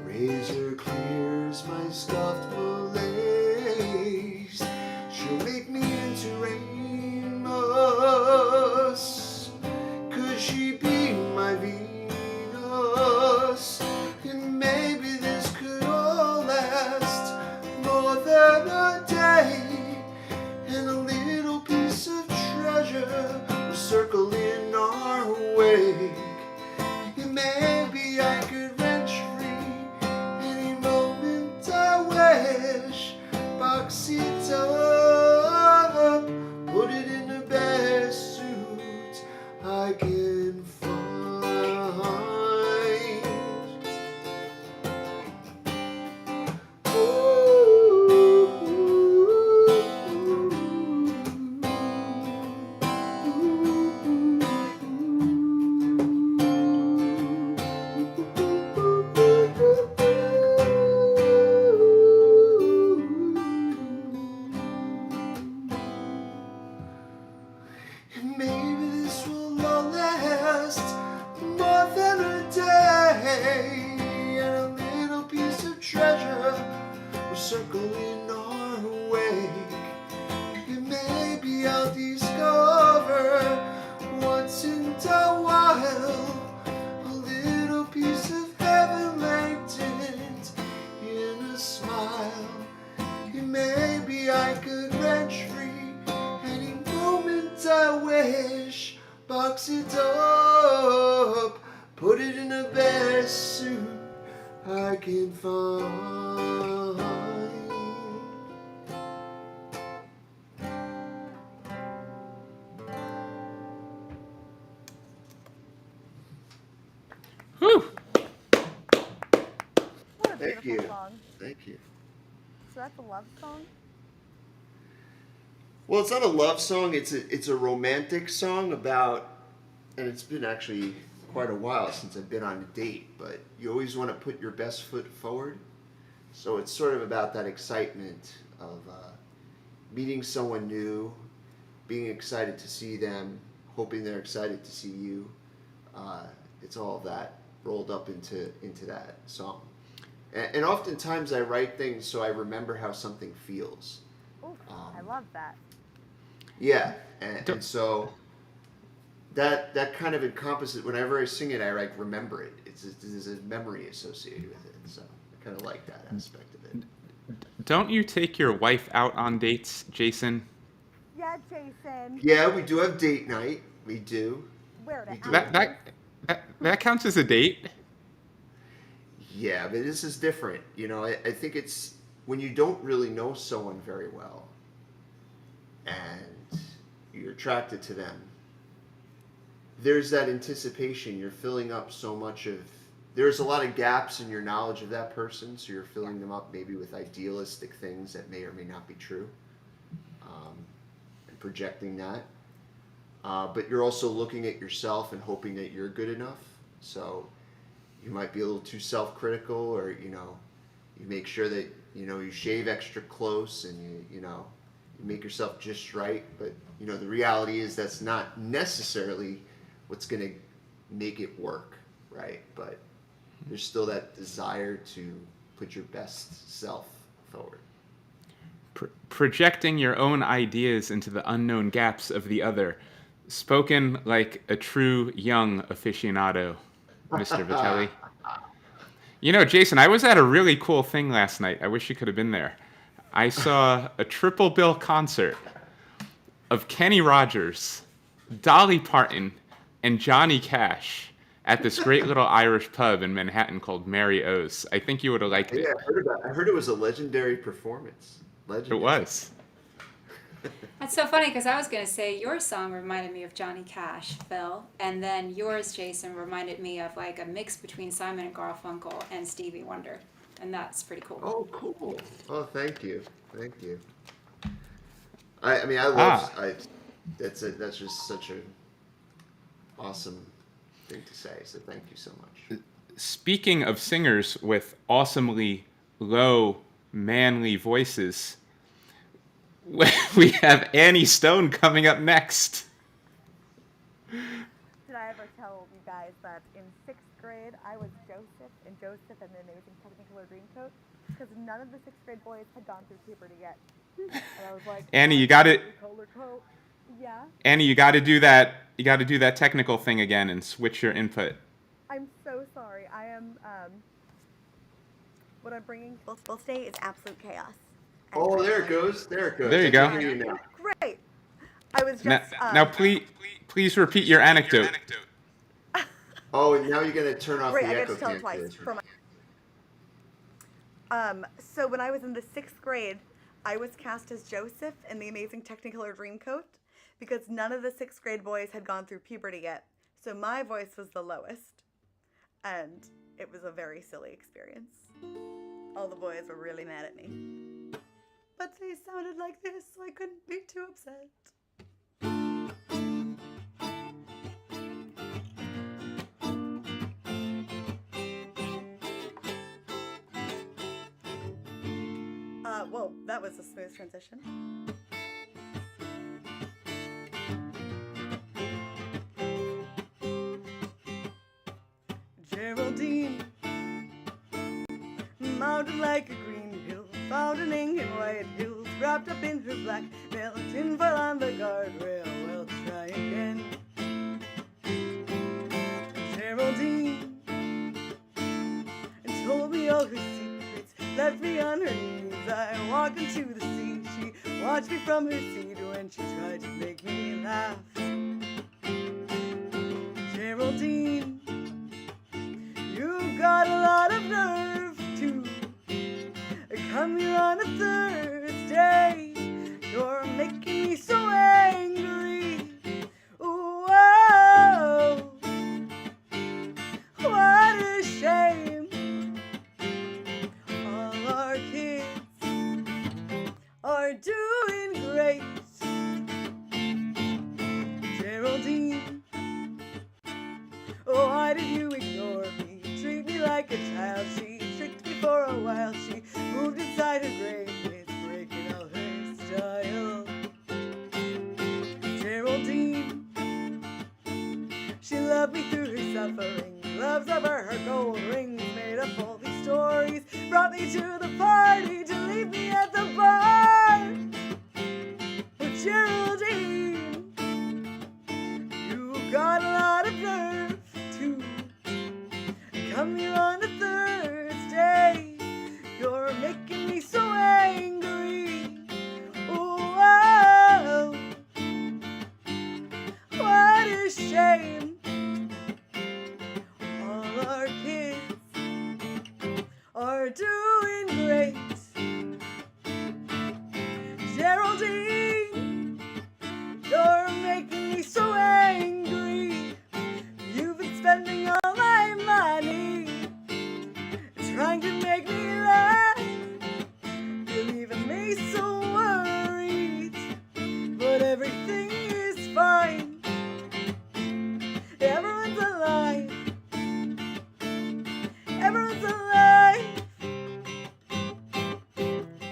Speaker 4: Razor clears my scuffed malaise. She'll make me into Ramus. Could she be my Venus? And maybe this could all last more than a day. And a little piece of treasure will circle in our wake. And maybe I could wrench free any moment I wish. Box it up, put it in the best suit I can find. And maybe this will all last more than a day. And a little piece of treasure will circle in our wake. And maybe I'll discover once in a while a little piece of heaven latent in a smile. And maybe I could wrench free any moment I wish. Box it up, put it in the best suit I can find.
Speaker 1: Whew.
Speaker 7: What a
Speaker 4: Thank
Speaker 7: beautiful
Speaker 4: you.
Speaker 7: song.
Speaker 4: Thank you.
Speaker 7: So that's a love song?
Speaker 4: Well, it's not a love song. It's a romantic song about, and it's been actually quite a while since I've been on a date. But you always want to put your best foot forward. So it's sort of about that excitement of meeting someone new, being excited to see them, hoping they're excited to see you. It's all of that rolled up into that song. And oftentimes I write things so I remember how something feels.
Speaker 7: Ooh, I love that.
Speaker 4: Yeah, and so that kind of encompasses. Whenever I sing it, I like remember it. There's a memory associated with it. So I kind of like that aspect of it.
Speaker 1: Don't you take your wife out on dates, Jason?
Speaker 7: Yeah, Jason.
Speaker 4: Yeah, we do have date night. We do.
Speaker 7: Where to
Speaker 4: We do.
Speaker 1: That counts as a date.
Speaker 4: Yeah, but this is different. You know, I think it's when you don't really know someone very well and you're attracted to them, there's that anticipation. You're filling up so much of, there's a lot of gaps in your knowledge of that person, so you're filling them up maybe with idealistic things that may or may not be true, and projecting that. But you're also looking at yourself and hoping that you're good enough. So you might be a little too self-critical, or you make sure that you shave extra close, and you make yourself just right. But the reality is that's not necessarily what's going to make it work, right? But there's still that desire to put your best self forward.
Speaker 1: Projecting your own ideas into the unknown gaps of the other. Spoken like a true young aficionado, Mr. Vitelli. Jason, I was at a really cool thing last night. I wish you could have been there. I saw a triple bill concert of Kenny Rogers, Dolly Parton, and Johnny Cash at this great little Irish pub in Manhattan called Mary O's. I think you would have liked it.
Speaker 4: Yeah, I heard it was a legendary performance. Legendary.
Speaker 1: It was.
Speaker 2: That's so funny because I was going to say your song reminded me of Johnny Cash, Phil, and then yours, Jason, reminded me of like a mix between Simon and Garfunkel and Stevie Wonder, and that's pretty cool.
Speaker 4: Oh, cool. Oh, thank you. Thank you. I love. That's just such an awesome thing to say. So thank you so much.
Speaker 1: Speaking of singers with awesomely low, manly voices, We have Annie Stone coming up next.
Speaker 7: Did I ever tell you guys that in 6th grade I was Joseph and Joseph and the Amazing Technicolor Dreamcoat? Because none of the 6th grade boys had gone through puberty yet. And I was like,
Speaker 1: Annie, you got it.
Speaker 7: Color coat. Yeah,
Speaker 1: Annie, you got to do that. You got to do that technical thing again and switch your input.
Speaker 7: I'm so sorry. I am, what I'm bringing will stay is absolute chaos. And
Speaker 4: Oh, there it goes. There it goes.
Speaker 1: There you
Speaker 4: I
Speaker 1: go.
Speaker 4: can hear you now.
Speaker 7: Great. I was
Speaker 1: Now,
Speaker 7: just,
Speaker 1: now please repeat your anecdote.
Speaker 4: Oh, and now you're going to turn off
Speaker 7: great,
Speaker 4: the
Speaker 7: I got
Speaker 4: echo
Speaker 7: to tell it twice.
Speaker 4: cancellation.
Speaker 7: So when I was in the 6th grade, I was cast as Joseph in the Amazing Technicolor Dreamcoat because none of the 6th grade boys had gone through puberty yet. So my voice was the lowest. And it was a very silly experience. All the boys were really mad at me. But they sounded like this, so I couldn't be too upset. Whoa, that was a smooth transition. Geraldine, mounted like a green hill, fountaining in white hills, wrapped up in her black veil, tinfoil on the guardrail. Well, try again. Geraldine, and told me all her secrets, left me on her knees. I walk into the sea. She watched me from her seat when she tried to make me laugh. Geraldine, you got a lot of nerve to come here on a Thursday. You're making me so angry. Whoa, what a shame. All our kids are doing great. Geraldine, oh, why did you ignore me? Treat me like a child. She tricked me for a while. She moved inside her grave. It's breaking all her style. Geraldine, she loved me through her suffering. Gloves over her gold rings, made up all these stories. Brought me to the party to leave me at the bar. But Geraldine, you got a lot of nerve to come here on a Thursday. You're making me so angry. Whoa, what a shame. All our kids are doing great. Geraldine, you're making me so angry. You've been spending all my money trying to make me laugh. You're leaving me so worried, but everything is fine. Everyone's alive. Everyone's alive.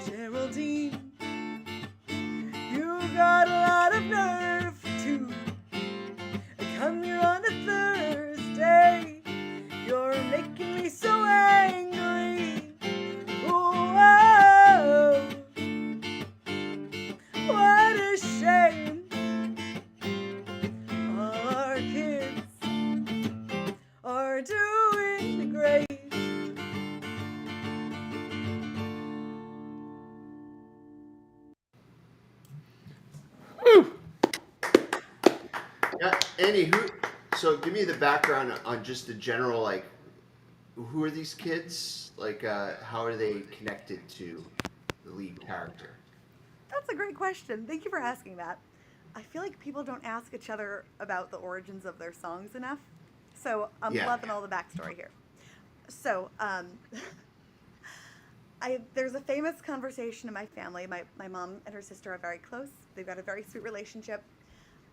Speaker 7: Geraldine, you got a lot of nerve to come here on a Thursday. You're making me so angry. Whoa, what a shame. All our kids are doing great.
Speaker 1: Woo!
Speaker 4: Yeah, Annie, so give me the background on just the general, like, who are these kids? Like, how are they connected to the lead character?
Speaker 7: That's a great question. Thank you for asking that. I feel like people don't ask each other about the origins of their songs enough. So I'm
Speaker 4: Yeah.
Speaker 7: loving all the backstory here. So there's a famous conversation in my family. My mom and her sister are very close. They've got a very sweet relationship.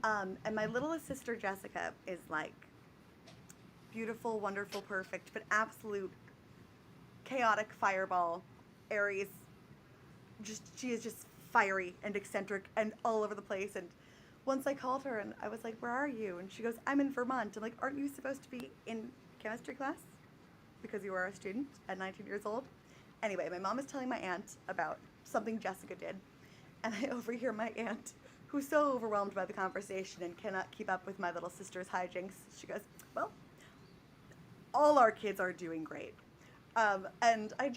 Speaker 7: And my littlest sister, Jessica, is like beautiful, wonderful, perfect, but absolute chaotic fireball. Aries. She is just fiery and eccentric and all over the place. And once I called her and I was like, "Where are you?" And she goes, "I'm in Vermont." I'm like, "Aren't you supposed to be in chemistry class because you were a student at 19 years old?" Anyway, my mom is telling my aunt about something Jessica did, and I overhear my aunt, who's so overwhelmed by the conversation and cannot keep up with my little sister's hijinks. She goes, "Well, all our kids are doing great." And I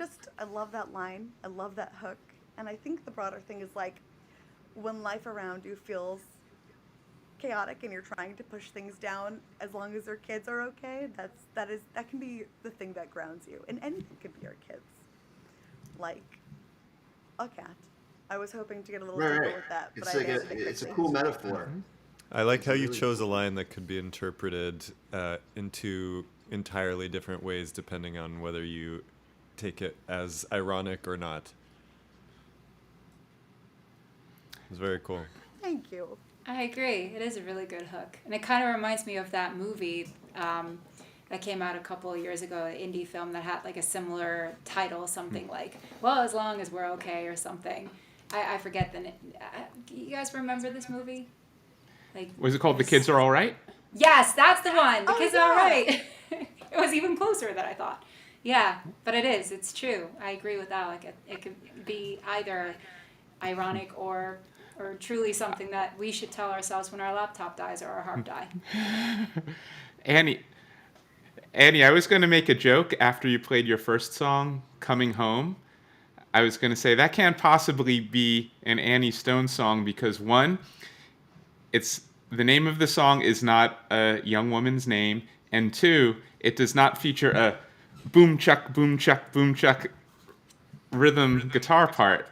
Speaker 7: love that line. I love that hook. And I think the broader thing is like, when life around you feels chaotic and you're trying to push things down, as long as your kids are okay, that can be the thing that grounds you. And anything can be your kids. Like a cat. I was hoping to get a little deeper
Speaker 4: Right.
Speaker 7: with that, but
Speaker 4: It's
Speaker 7: I
Speaker 4: like
Speaker 7: abandoned it
Speaker 4: it's a
Speaker 7: quickly.
Speaker 4: cool metaphor.
Speaker 6: I like
Speaker 4: It's
Speaker 6: how
Speaker 4: a
Speaker 6: you
Speaker 4: really
Speaker 6: chose a
Speaker 4: cool-
Speaker 6: line that could be interpreted into entirely different ways depending on whether you take it as ironic or not. It's very cool.
Speaker 7: Thank you.
Speaker 2: I agree. It is a really good hook. And it kind of reminds me of that movie that came out a couple of years ago, an indie film that had like a similar title, something like, "Well, as long as we're okay," or something. I forget the name. You guys remember this movie? Like,
Speaker 1: Was it called The Kids Are All Right?
Speaker 2: Yes, that's the one. The
Speaker 7: Oh,
Speaker 2: kids are all
Speaker 7: yeah.
Speaker 2: right. It was even closer than I thought. Yeah, but it is. It's true. I agree with Alec. It could be either ironic or truly something that we should tell ourselves when our laptop dies or our harp die.
Speaker 1: Annie, I was going to make a joke after you played your first song, Coming Home. I was going to say that can't possibly be an Annie Stone song because one, it's the name of the song is not a young woman's name, and two, it does not feature a boom chuck boom chuck boom chuck rhythm guitar part.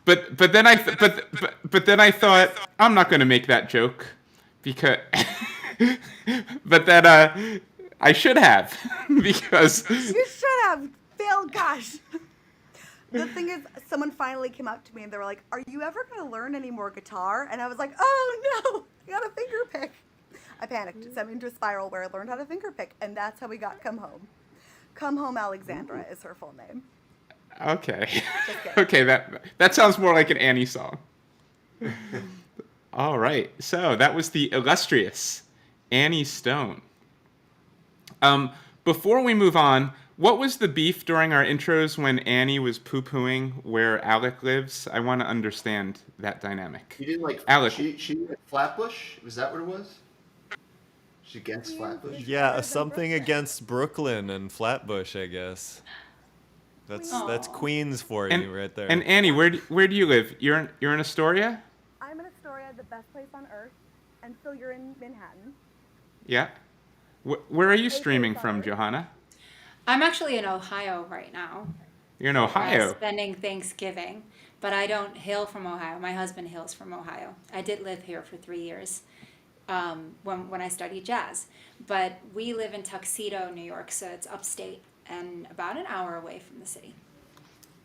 Speaker 1: But then I thought I'm not going to make that joke because but that I should have because
Speaker 7: You should have, Phil. Gosh. The thing is, someone finally came up to me and they were like, "Are you ever going to learn any more guitar?" And I was like, "Oh no, I got a finger pick." I panicked. It sent me into a spiral where I learned how to finger pick, and that's how we got Come Home. Come Home Alexandra is her full name.
Speaker 1: okay.
Speaker 7: Just kidding.
Speaker 1: Okay, that sounds more like an Annie song. All right. So, that was the illustrious Annie Stone. Before we move on, what was the beef during our intros when Annie was poo-pooing where Alec lives? I want to understand that dynamic.
Speaker 4: You didn't like
Speaker 1: Alec.
Speaker 4: She went Flatbush. Was that what it was? She against Flatbush.
Speaker 6: Yeah, something against Brooklyn and Flatbush, I guess. That's
Speaker 2: Aw.
Speaker 6: Queens for you right there.
Speaker 1: And Annie, where do you live? You're in Astoria?
Speaker 7: I'm in Astoria, the best place on earth, and Phil, you're in Manhattan.
Speaker 1: Yeah. Where are you
Speaker 7: Okay,
Speaker 1: streaming from,
Speaker 7: sorry.
Speaker 1: Johanna?
Speaker 2: I'm actually in Ohio right now.
Speaker 1: You're in Ohio.
Speaker 2: Spending Thanksgiving, but I don't hail from Ohio. My husband hails from Ohio. I did live here for 3 years when I studied jazz, but we live in Tuxedo, New York, so it's upstate and about an hour away from the city.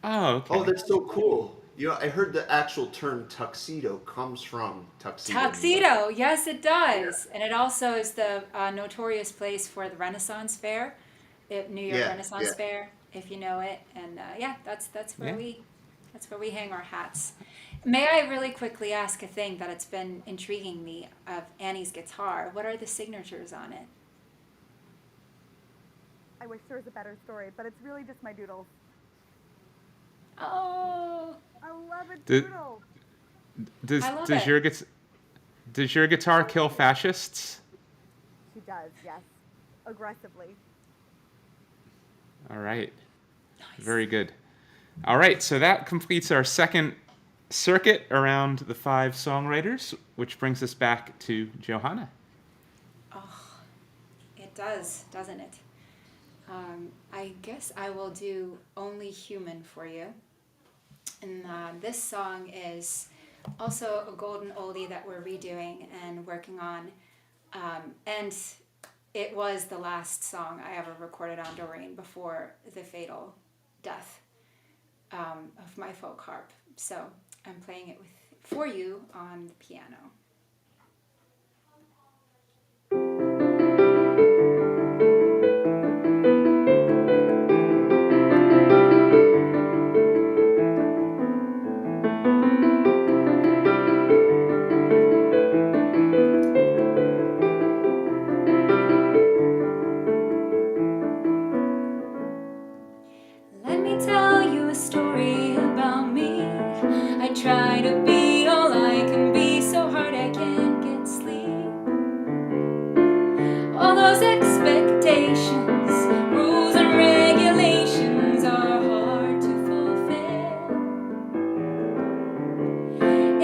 Speaker 1: Oh, okay.
Speaker 4: Oh, that's so cool. You know, I heard the actual term tuxedo comes from tuxedo.
Speaker 2: Tuxedo, yes, it does, and it also is the notorious place for the Renaissance Fair, New York
Speaker 4: Yeah,
Speaker 2: Renaissance
Speaker 4: yeah.
Speaker 2: Fair, if you know it, and that's where
Speaker 1: Yeah.
Speaker 2: that's where we hang our hats. May I really quickly ask a thing that it's been intriguing me of Annie's guitar? What are the signatures on it?
Speaker 7: I wish there was a better story, but it's really just my doodles.
Speaker 2: Oh,
Speaker 7: I love a
Speaker 1: Did-
Speaker 7: doodle.
Speaker 2: I love
Speaker 1: Does
Speaker 2: it.
Speaker 1: does your guitar kill fascists?
Speaker 7: She does, yes. Aggressively.
Speaker 1: All right. Very good. All right, so that completes our second circuit around the 5 songwriters, which brings us back to Johanna.
Speaker 2: it does, doesn't it? I guess I will do Only Human for you. And this song is also a golden oldie that we're redoing and working on. And it was the last song I ever recorded on Doreen before the fatal death of my folk harp. So I'm playing it for you on the piano.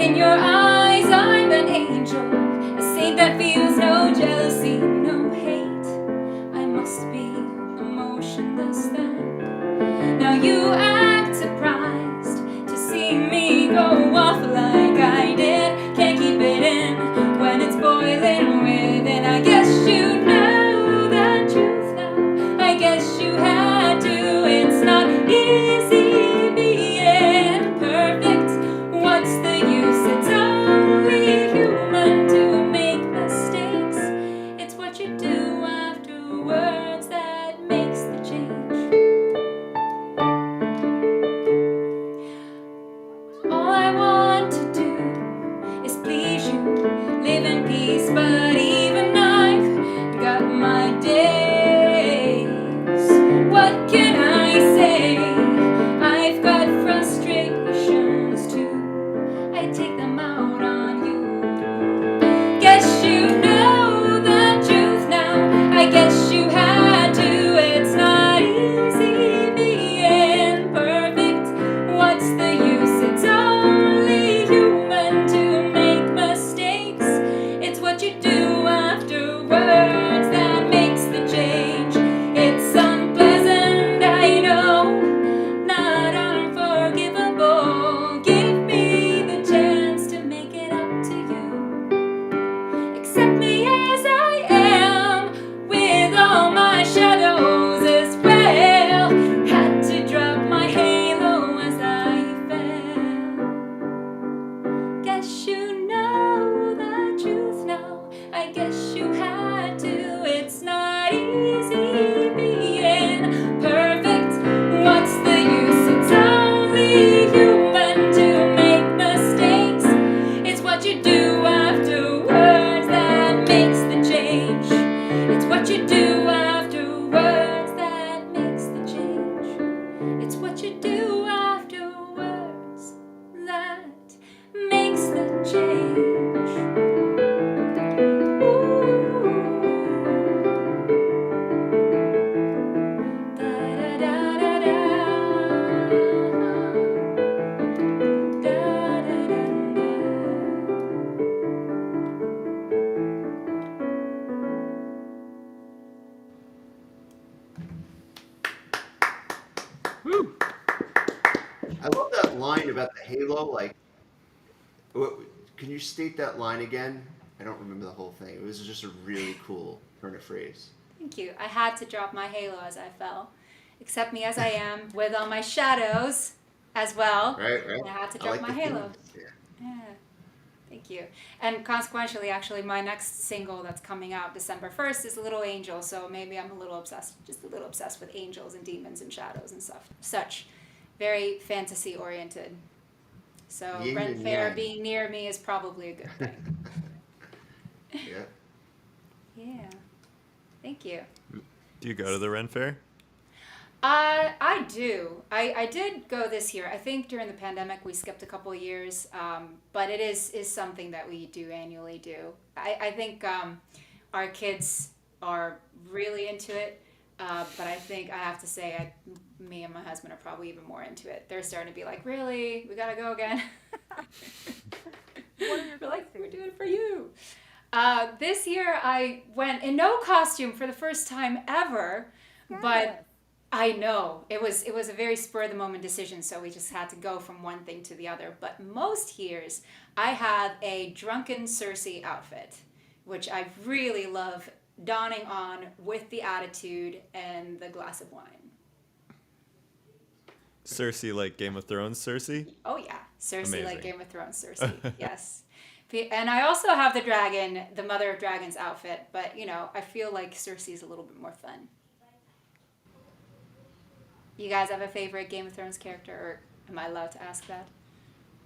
Speaker 2: In your eyes, I'm an angel, a saint that feels no jealousy, no hate. I must be emotionless then. Now you act surprised to see me go off like I did. Can't keep it in when it's boiling within. I guess you know the truth now. I guess you had to. It's not easy being perfect. What's the use? It's only human to make mistakes. It's what you do afterwards that makes the change. All I want to do is please you, live in peace, but even I've got my days. What can I say? I've got frustrations too. I take them out on you. Guess you know the truth now. I guess you had to. It's not easy being perfect. What's the use? It's only human to make mistakes. It's what you do afterwards that makes the change. It's unpleasant, I know, not unforgivable. Give me the chance to make it up to you. Accept me as I am, with all my shadows as well. Had to drop my halo as I fell. Guess you know the truth now. I guess you had to. It's not easy being perfect. What's the use? It's only human to make mistakes. It's what you do afterwards that makes the change. It's what you do afterwards that makes the change. It's what you do afterwards that makes the change. Ooh. Da-da-da-da-da. Da-da-da-da.
Speaker 1: Woo.
Speaker 4: I love that line about the halo. Like, can you state that line again? I don't remember the whole thing. It was just a really cool turn of phrase.
Speaker 2: Thank you. I had to drop my halo as I fell. Accept me as I am, with all my shadows as well.
Speaker 4: Right.
Speaker 2: I had to
Speaker 4: I
Speaker 2: drop
Speaker 4: like
Speaker 2: my
Speaker 4: the
Speaker 2: halo.
Speaker 4: theme. Yeah.
Speaker 2: Yeah. Thank you. And consequentially, actually, my next single that's coming out December 1st is Little Angel, so maybe I'm a little obsessed with angels and demons and shadows and stuff. Such. Very fantasy oriented. So
Speaker 4: Yin
Speaker 2: Ren
Speaker 4: and
Speaker 2: Fair
Speaker 4: yang.
Speaker 2: being near me is probably a good thing.
Speaker 4: Yeah.
Speaker 2: Yeah. Thank you.
Speaker 6: Do you go to the Ren Fair?
Speaker 2: I do. I did go this year. I think during the pandemic we skipped a couple of years, but it is something that we do annually do. I think our kids are really into it, but I think I have to say me and my husband are probably even more into it. They're starting to be like, really? We gotta go again?
Speaker 7: What are your
Speaker 2: We're like, we're
Speaker 7: costumes?
Speaker 2: doing it for you. This year I went in no costume for the first time ever, but
Speaker 7: Fabulous.
Speaker 2: I know it was a very spur of the moment decision, so we just had to go from one thing to the other. But most years I have a drunken Cersei outfit, which I really love donning on with the attitude and the glass of wine.
Speaker 6: Cersei, like Game of Thrones Cersei?
Speaker 2: Oh yeah, Cersei
Speaker 6: Amazing.
Speaker 2: like Game of Thrones Cersei. Yes. And I also have the dragon, the Mother of Dragons outfit, but you know, I feel like Cersei's a little bit more fun. You guys have a favorite Game of Thrones character, or am I allowed to ask that?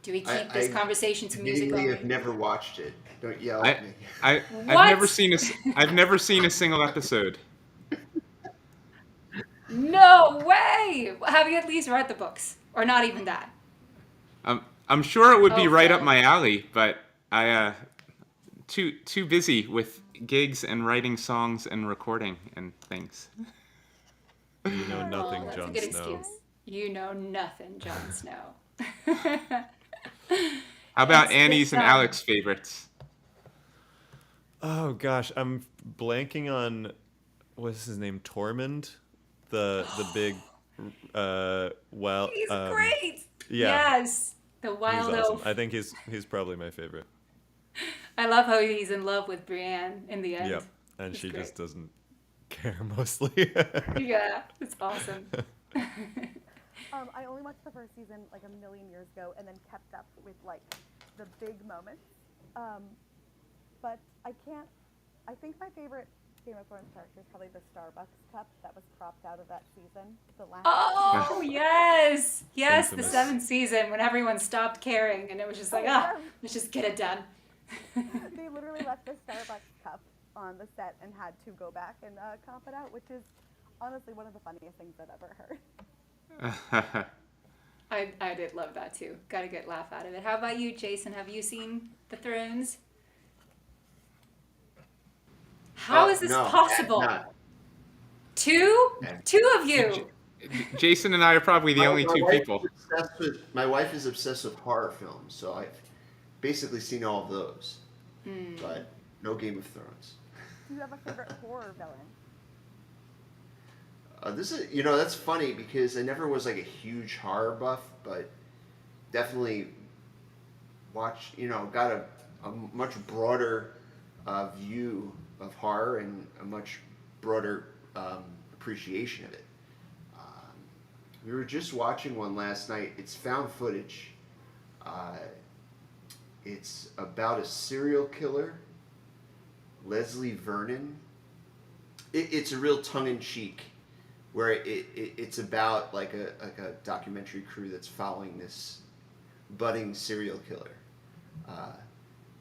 Speaker 2: Do we keep this conversation to music
Speaker 4: Admittingly,
Speaker 2: only?
Speaker 4: I've never watched it. Don't yell at me.
Speaker 1: I've
Speaker 2: What?
Speaker 1: I've never seen a single episode.
Speaker 2: No way! Have you at least read the books? Or not even that?
Speaker 1: I'm sure it would be
Speaker 2: Oh,
Speaker 1: right
Speaker 2: Phil.
Speaker 1: up my alley, but I too busy with gigs and writing songs and recording and things.
Speaker 6: You know nothing,
Speaker 2: Oh, that's
Speaker 6: Jon
Speaker 2: a good
Speaker 6: Snow.
Speaker 2: excuse. You know nothing, Jon Snow.
Speaker 1: How about
Speaker 2: It's good
Speaker 1: Annie's and
Speaker 2: stuff.
Speaker 1: Alec's favorites?
Speaker 6: Oh gosh, I'm blanking on what's his name, Tormund, the big, well,
Speaker 2: He's great.
Speaker 6: yeah,
Speaker 2: Yes, the
Speaker 6: he's
Speaker 2: wild
Speaker 6: awesome.
Speaker 2: elf.
Speaker 6: I think he's probably my favorite.
Speaker 2: I love how he's in love with Brienne in the end.
Speaker 6: Yep, and
Speaker 2: It's
Speaker 6: she
Speaker 2: great.
Speaker 6: just doesn't care mostly.
Speaker 2: Yeah, it's awesome.
Speaker 5: I only watched the first season like a million years ago, and then kept up with like the big moments. But I can't. I think my favorite Game of Thrones character is probably the Starbucks cup that was cropped out of that season. The last.
Speaker 2: Oh yes, yes, the
Speaker 6: Infamous.
Speaker 2: 7th season when everyone stopped caring and it was just like,
Speaker 5: yeah.
Speaker 2: let's just get it done.
Speaker 5: They literally left the Starbucks cup on the set and had to go back and comp it out, which is honestly one of the funniest things I've ever heard.
Speaker 2: I did love that too. Got a good laugh out of it. How about you, Jason? Have you seen The Thrones? How is this
Speaker 4: No,
Speaker 2: possible?
Speaker 4: not.
Speaker 2: Two?
Speaker 4: Yeah.
Speaker 2: Two of you.
Speaker 1: Jason and I are probably the only two
Speaker 4: wife
Speaker 1: people.
Speaker 4: is my wife is obsessed with horror films, so I've basically seen all of those, but no Game of Thrones.
Speaker 5: Do you have a favorite horror villain?
Speaker 4: This is, that's funny because I never was like a huge horror buff, but definitely got a much broader view of horror and a much broader appreciation of it. We were just watching one last night. It's found footage. It's about a serial killer, Leslie Vernon. It's a real tongue-in-cheek, where it's about like a documentary crew that's following this budding serial killer.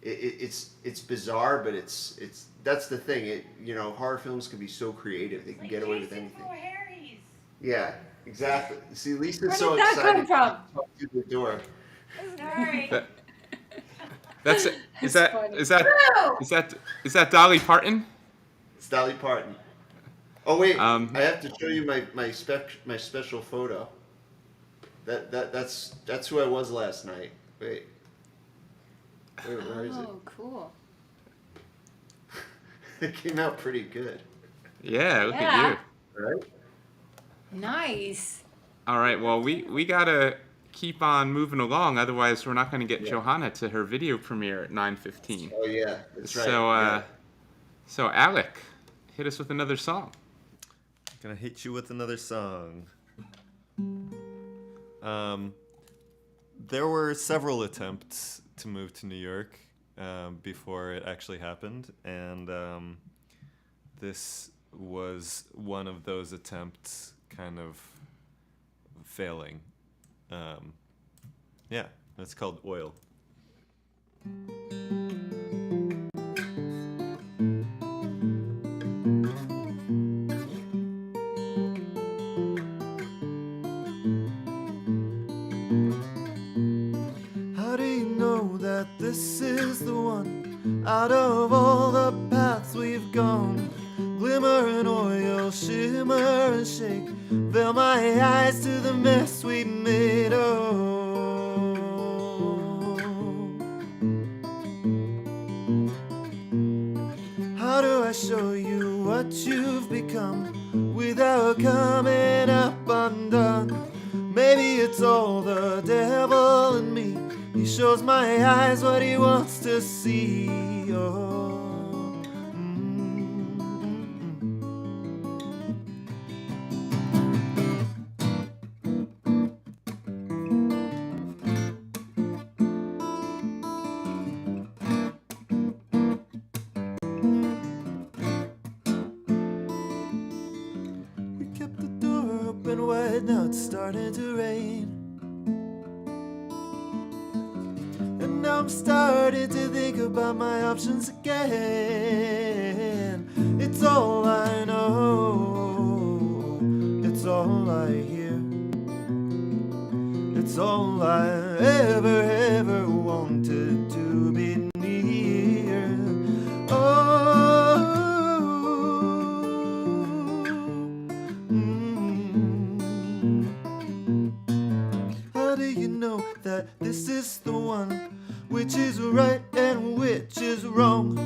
Speaker 4: It's bizarre, but it's that's the thing. Horror films can be so creative; they can get away with anything. Yeah, exactly. See, Lisa's
Speaker 2: Where
Speaker 4: so
Speaker 2: did that
Speaker 4: excited
Speaker 2: come from?
Speaker 4: to talk through the door.
Speaker 2: Sorry.
Speaker 1: That's
Speaker 2: It's funny.
Speaker 1: is that Dolly Parton?
Speaker 4: It's Dolly Parton. Oh wait,
Speaker 1: Um,
Speaker 4: I have to show you my special photo. That's who I was last night. Wait, where is it?
Speaker 2: Oh, cool.
Speaker 4: It came out pretty good,
Speaker 1: Yeah, look
Speaker 2: Yeah.
Speaker 1: at you.
Speaker 4: right?
Speaker 2: Nice.
Speaker 1: All right, well, we gotta keep on moving along, otherwise we're not gonna get Johanna to her video premiere at 9:15.
Speaker 4: Oh yeah, that's right.
Speaker 1: So,
Speaker 4: yeah.
Speaker 1: so Alec, hit us with another song.
Speaker 6: Gonna hit you with another song. There were several attempts to move to New York before it actually happened, and this was one of those attempts kind of failing. Yeah, it's called Oil.
Speaker 3: How do you know that this is the one? Out of all the paths we've gone, glimmer and oil, shimmer and shake, fill my eyes to the mess we made. How do I show you what you've become without coming up undone? Maybe it's all the devil in me. He shows my eyes what he wants to see. Oh. We kept the door open wide, now it's starting to rain. And now I'm starting to think about my options again. It's all I know, it's all I hear, it's all I ever wanted to be near. Oh, how do you know that this is the one? right and which is wrong.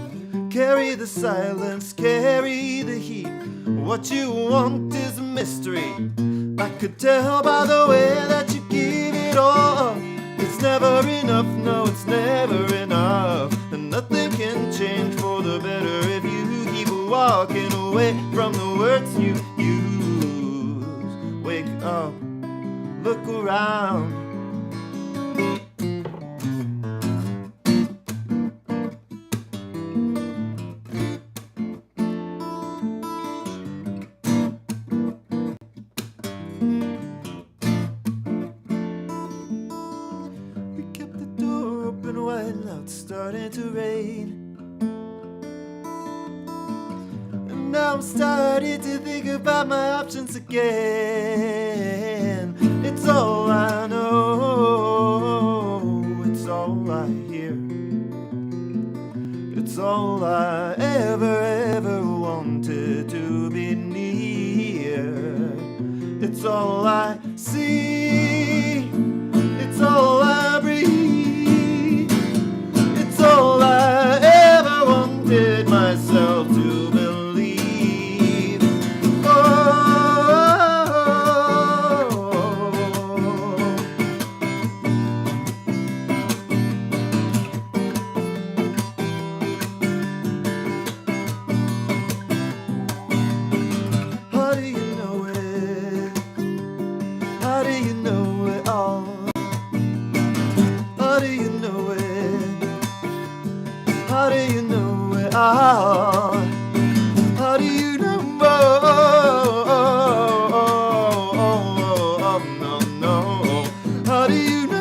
Speaker 3: Carry the silence, carry the heat. What you want is a mystery. I could tell by the way that you give it all. It's never enough, no, it's never enough. And nothing can change for the better if you keep walking away from the words you use. Wake up, look around. We kept the door open wide, now it's starting to rain. And now I'm starting to think about my options again. It's all I know, it's all I hear. It's all I ever wanted to be near. It's all I see, it's all I breathe. It's all I ever wanted myself to believe. How do you know it? How do you know it all? How do you know it? How do you know it all? How do you know? No, no. How do you know?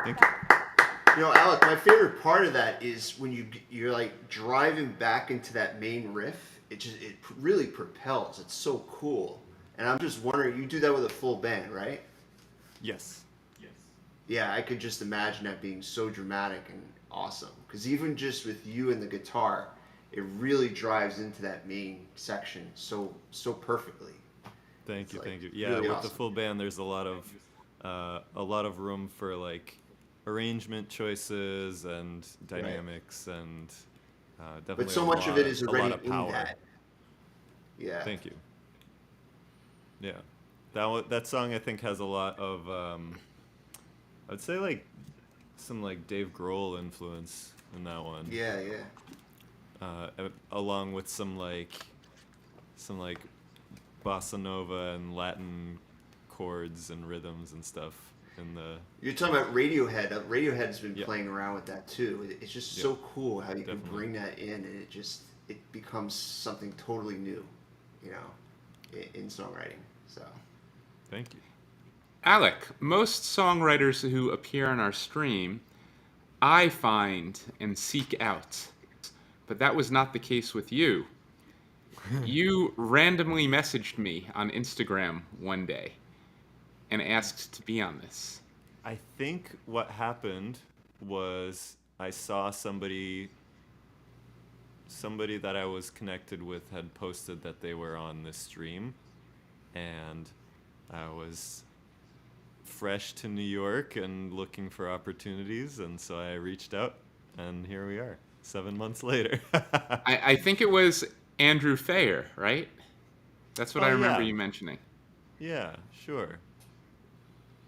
Speaker 6: Thank you.
Speaker 4: You know, Alec, my favorite part of that is when you're like driving back into that main riff. It really propels. It's so cool. And I'm just wondering, you do that with a full band, right?
Speaker 6: Yes.
Speaker 4: Yeah, I could just imagine that being so dramatic and awesome. Because even just with you and the guitar, it really drives into that main section so perfectly.
Speaker 6: Thank you.
Speaker 4: like
Speaker 6: Yeah,
Speaker 4: really
Speaker 6: with
Speaker 4: awesome.
Speaker 6: the full band, there's a lot of room for like arrangement choices and dynamics and definitely.
Speaker 4: But so much of it is
Speaker 6: a
Speaker 4: already
Speaker 6: lot of
Speaker 4: in
Speaker 6: power.
Speaker 4: that. Yeah.
Speaker 6: Thank you. Yeah, that song I think has a lot of I'd say like some like Dave Grohl influence in that one.
Speaker 4: Yeah,
Speaker 6: Along with some like bossa nova and Latin chords and rhythms and stuff in the.
Speaker 4: You're talking about Radiohead. Radiohead's been
Speaker 6: Yeah.
Speaker 4: playing around with that too. It's just
Speaker 6: Yeah.
Speaker 4: so cool how you can
Speaker 6: Definitely.
Speaker 4: bring that in, and it becomes something totally new, you know, in songwriting. So
Speaker 6: Thank you.
Speaker 1: Alec, most songwriters who appear on our stream, I find and seek out. But that was not the case with you. You randomly messaged me on Instagram one day and asked to be on this.
Speaker 6: I think what happened was I saw somebody that I was connected with had posted that they were on this stream, and I was fresh to New York and looking for opportunities, and so I reached out, and here we are, 7 months later.
Speaker 1: I think it was Andrew Fayer, right? That's what I remember
Speaker 6: yeah.
Speaker 1: you mentioning.
Speaker 6: Yeah, sure.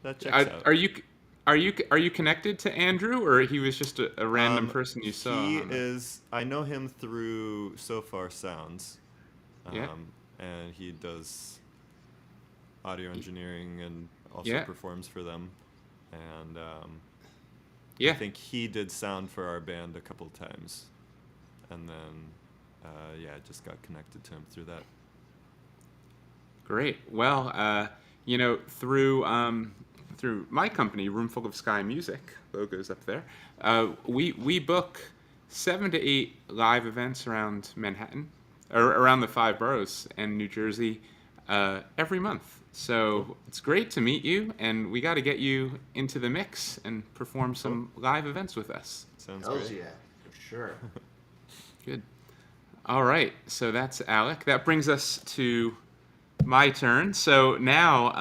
Speaker 6: That checks out.
Speaker 1: Are you connected to Andrew, or he was just a random person you saw?
Speaker 6: He
Speaker 1: on the-
Speaker 6: is. I know him through So Far Sounds.
Speaker 1: Yeah.
Speaker 6: And he does audio engineering and also
Speaker 1: Yeah.
Speaker 6: performs for them. And
Speaker 1: Yeah.
Speaker 6: I think he did sound for our band a couple times. And then, I just got connected to him through that.
Speaker 1: Great. Well, through my company, Roomful of Sky Music, logo's up there. We book 7 to 8 live events around Manhattan, around the 5 boroughs and New Jersey every month. So it's great to meet you, and we got to get you into the mix and perform some live events with us.
Speaker 6: Sounds
Speaker 4: Hells
Speaker 6: great.
Speaker 4: yeah, for sure.
Speaker 1: Good. All right, so that's Alec. That brings us to my turn. So now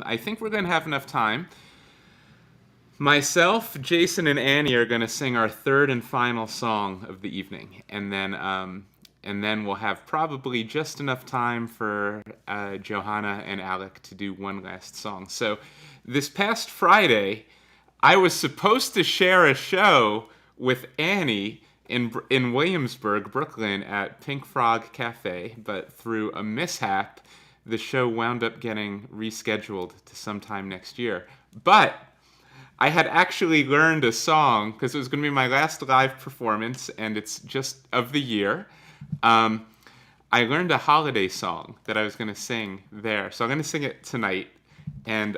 Speaker 1: I think we're going to have enough time. Myself, Jason, and Annie are going to sing our third and final song of the evening, and then we'll have probably just enough time for Johanna and Alec to do one last song. So this past Friday, I was supposed to share a show with Annie in Williamsburg, Brooklyn, at Pink Frog Cafe, but through a mishap, the show wound up getting rescheduled to sometime next year. But I had actually learned a song, because it was going to be my last live performance, and it's just of the year. I learned a holiday song that I was going to sing there. So I'm going to sing it tonight. And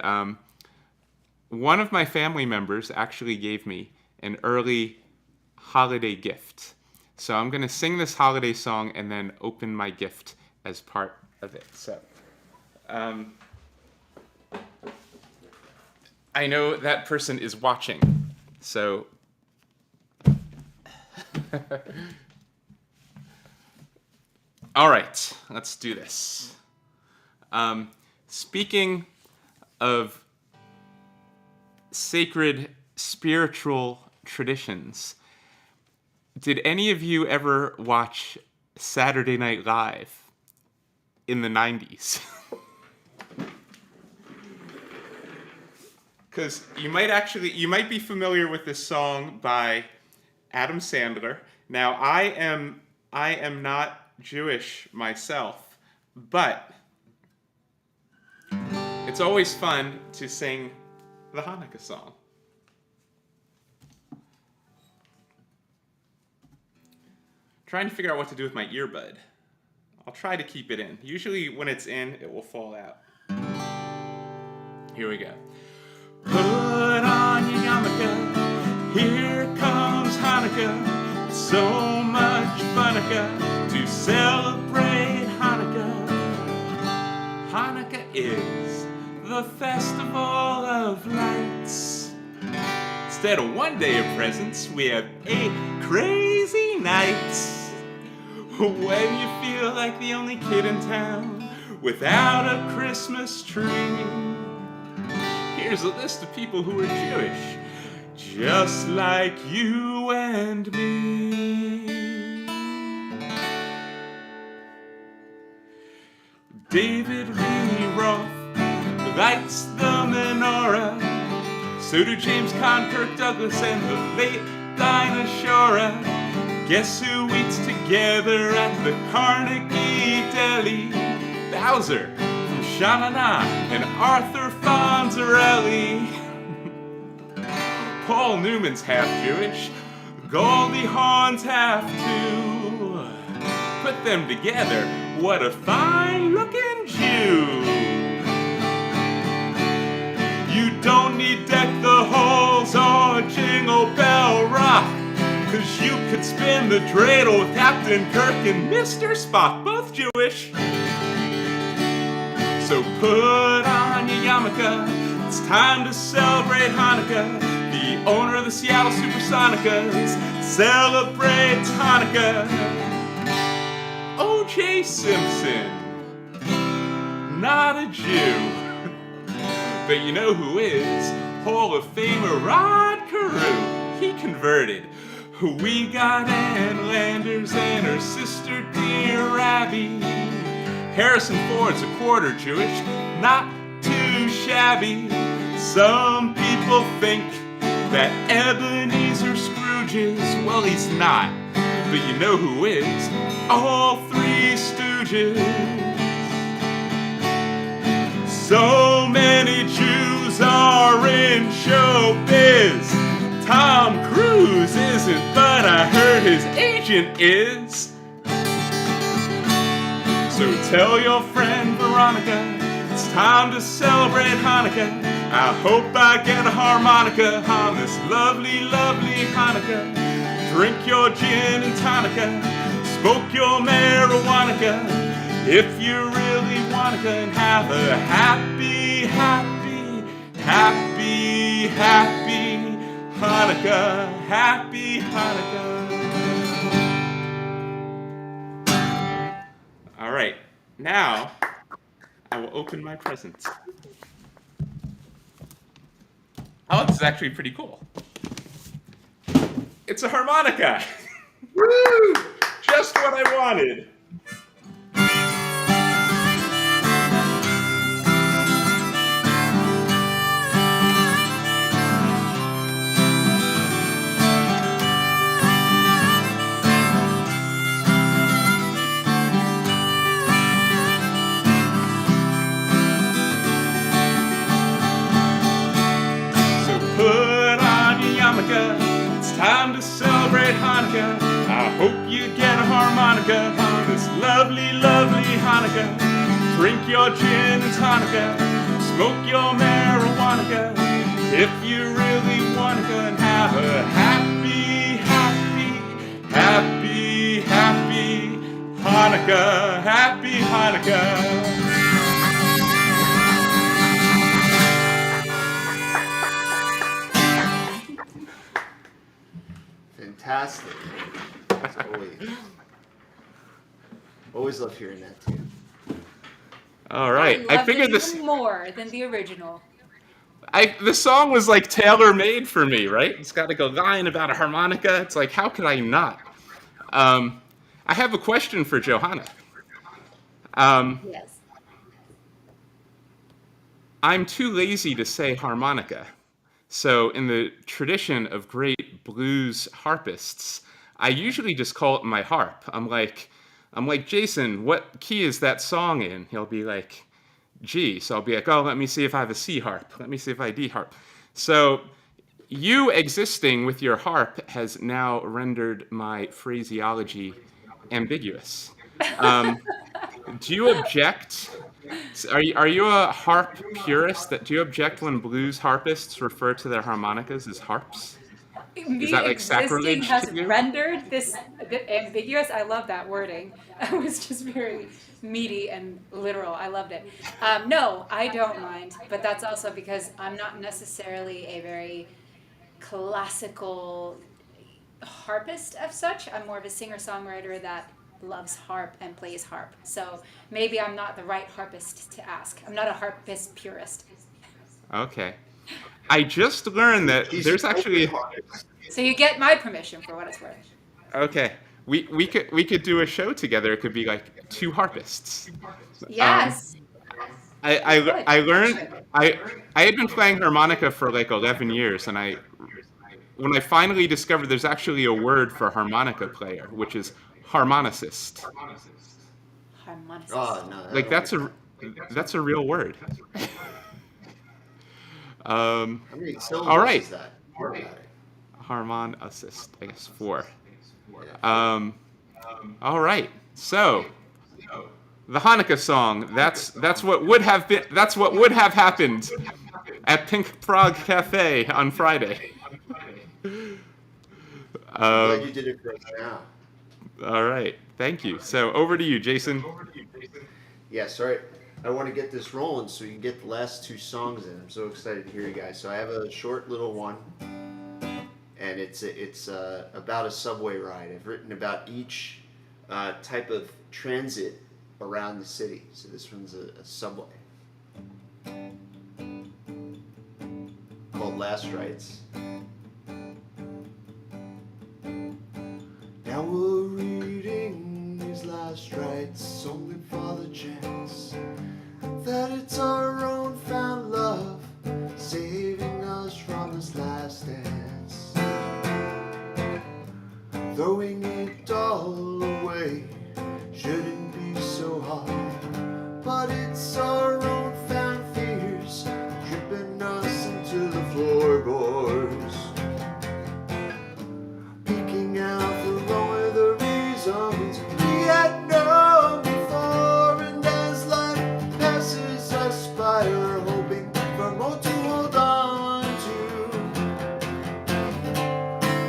Speaker 1: one of my family members actually gave me an early holiday gift. So I'm going to sing this holiday song and then open my gift as part of it. So I know that person is watching. So all right, let's do this. Speaking of sacred spiritual traditions, did any of you ever watch Saturday Night Live in the 90s? Because you might be familiar with this song by Adam Sandler. Now, I am not Jewish myself, but it's always fun to sing the Hanukkah song. Trying to figure out what to do with my earbud. I'll try to keep it in. Usually when it's in, it will fall out. Here we go. Put on your yarmulke, here comes Hanukkah. It's so much funica to celebrate Hanukkah. Hanukkah is the festival of lights. Instead of one day of presents, we have 8 crazy nights. When you feel like the only kid in town without a Christmas tree, here's a list of people who are Jewish, just like you and me. David Lee Roth lights the menorah. So do James Caan, Kirk Douglas, and the late Dinah Shore. Guess who eats together at the Carnegie Deli? Bowser from Sha-Na-Na and Arthur Fonzarelli. Paul Newman's half Jewish, Goldie Hawn's half too. Put them together, what a fine-looking Jew. You don't need Deck the Halls or Jingle Bell Rock, 'cause you could spin the dreidel with Captain Kirk and Mr. Spock, both Jewish. So put on your yarmulke, it's time to celebrate Hanukkah. The owner of the Seattle Supersonicas celebrates Hanukkah. O.J. Simpson, not a Jew. But you know who is? Hall of Famer Rod Carew. He converted. We got Ann Landers and her sister dear Abby. Harrison Ford's a quarter Jewish, not too shabby. Some people think that Ebenezer Scrooge is, well, he's not. But you know who is? All 3 Stooges. So many Jews are in showbiz. Tom Cruise isn't, but I heard his agent is. So tell your friend Veronica, it's time to celebrate Hanukkah. I hope I get a harmonica on this lovely, lovely Hanukkah. Drink your gin and tonica, Smoke your marijuana, if you really wanna, and have a happy, happy, happy, happy Hanukkah, happy Hanukkah. All right, now I will open my presents. Oh, this is actually pretty cool. It's a harmonica. Woo! Just what I wanted. Put on your yarmulke, it's time to celebrate Hanukkah. I hope you get a harmonica on this lovely, lovely Hanukkah. Drink your gin and tonica, smoke your marijuana, if you really want to, and have a happy, happy, happy, happy Hanukkah, happy Hanukkah.
Speaker 4: Fantastic. As always love hearing that too.
Speaker 1: All right, I figured this
Speaker 2: even more than the original.
Speaker 1: The song was like tailor-made for me, right? It's got like a line about a harmonica. It's like, how could I not? I have a question for Johanna.
Speaker 2: Yes.
Speaker 1: I'm too lazy to say harmonica. So in the tradition of great blues harpists, I usually just call it my harp. I'm like, Jason, what key is that song in? He'll be like, G. So I'll be like, oh, let me see if I have a C harp. Let me see if I D harp. So you existing with your harp has now rendered my phraseology ambiguous. Do you object? Are you a harp purist? Do you object when blues harpists refer to their harmonicas as harps? Is that like sacrilege
Speaker 2: has
Speaker 1: to you?
Speaker 2: rendered this a bit ambiguous. I love that wording. It was just very meaty and literal. I loved it. No, I don't mind, but that's also because I'm not necessarily a very classical harpist of such. I'm more of a singer-songwriter that loves harp and plays harp. So maybe I'm not the right harpist to ask. I'm not a harpist purist.
Speaker 1: Okay. I just learned that there's actually.
Speaker 2: So you get my permission for what it's worth.
Speaker 1: Okay. We could do a show together. It could be like two harpists.
Speaker 2: Yes.
Speaker 1: I learned I had been playing harmonica for like 11 years, and when I finally discovered there's actually a word for harmonica player, which is harmonicist.
Speaker 2: Harmonicist.
Speaker 4: Oh no.
Speaker 1: Like that's a real word.
Speaker 4: How many syllables
Speaker 1: all right.
Speaker 4: is that?
Speaker 1: Harmonicist, I guess 4. All right. So the Hanukkah song. That's what would have happened at Pink Prague Cafe on Friday.
Speaker 4: I'm glad you did it for us now.
Speaker 1: All right. Thank you. So over to you, Jason.
Speaker 4: Yes, all right. I want to get this rolling so we can get the last 2 songs in. I'm so excited to hear you guys. So I have a short little one, and it's about a subway ride. I've written about each type of transit around the city. So this one's a subway called Last Rites. Now we're reading these last rites only for the chance that it's our own found love saving us from this last dance. Throwing it all away shouldn't be so hard, but it's our own found fears tripping us into the floorboards. Peeking out for all the reasons we had known before, and as life passes us by, we're hoping for more to hold on to.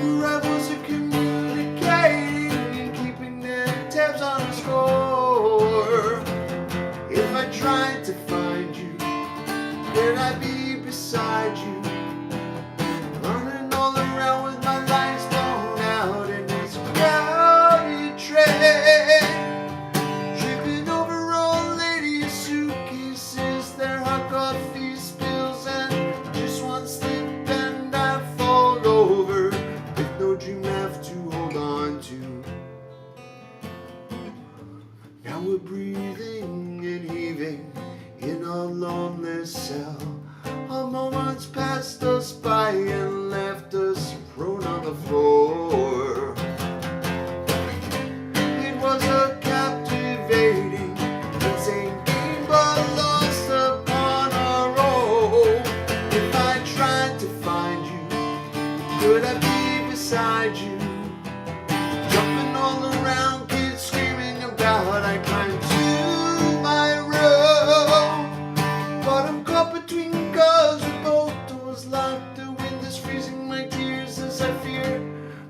Speaker 4: The rebels are communicating and keeping their
Speaker 3: tried to find you, could I be beside you? Running all around with my lights blown out in this crowded train. Tripping over old ladies' suitcases, their hot coffee spills, and just one slip and I fall over with no dream left to hold on to. Now we're breathing and heaving in a lonely cell. Our moments passed us by and left us prone on the floor. It was a captivating, insane game, but lost upon our own. If I tried to find you, could I be beside you? Jumping all around, kids screaming about, I climbed to my room. But I'm caught between cars with both doors locked. The wind is freezing my tears as I fear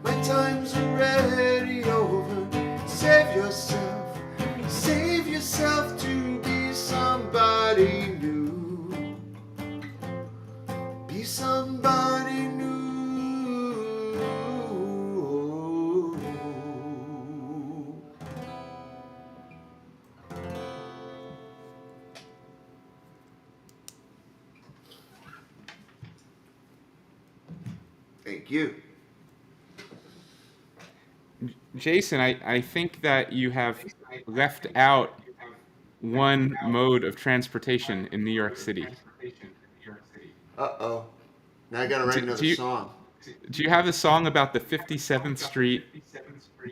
Speaker 3: my time's already over. Save yourself to be somebody new. Be somebody new. Thank you.
Speaker 1: Jason, I think that you have left out one mode of transportation in New York City.
Speaker 3: Uh-oh. Now I gotta write another song.
Speaker 1: Do you have a song about the 57th Street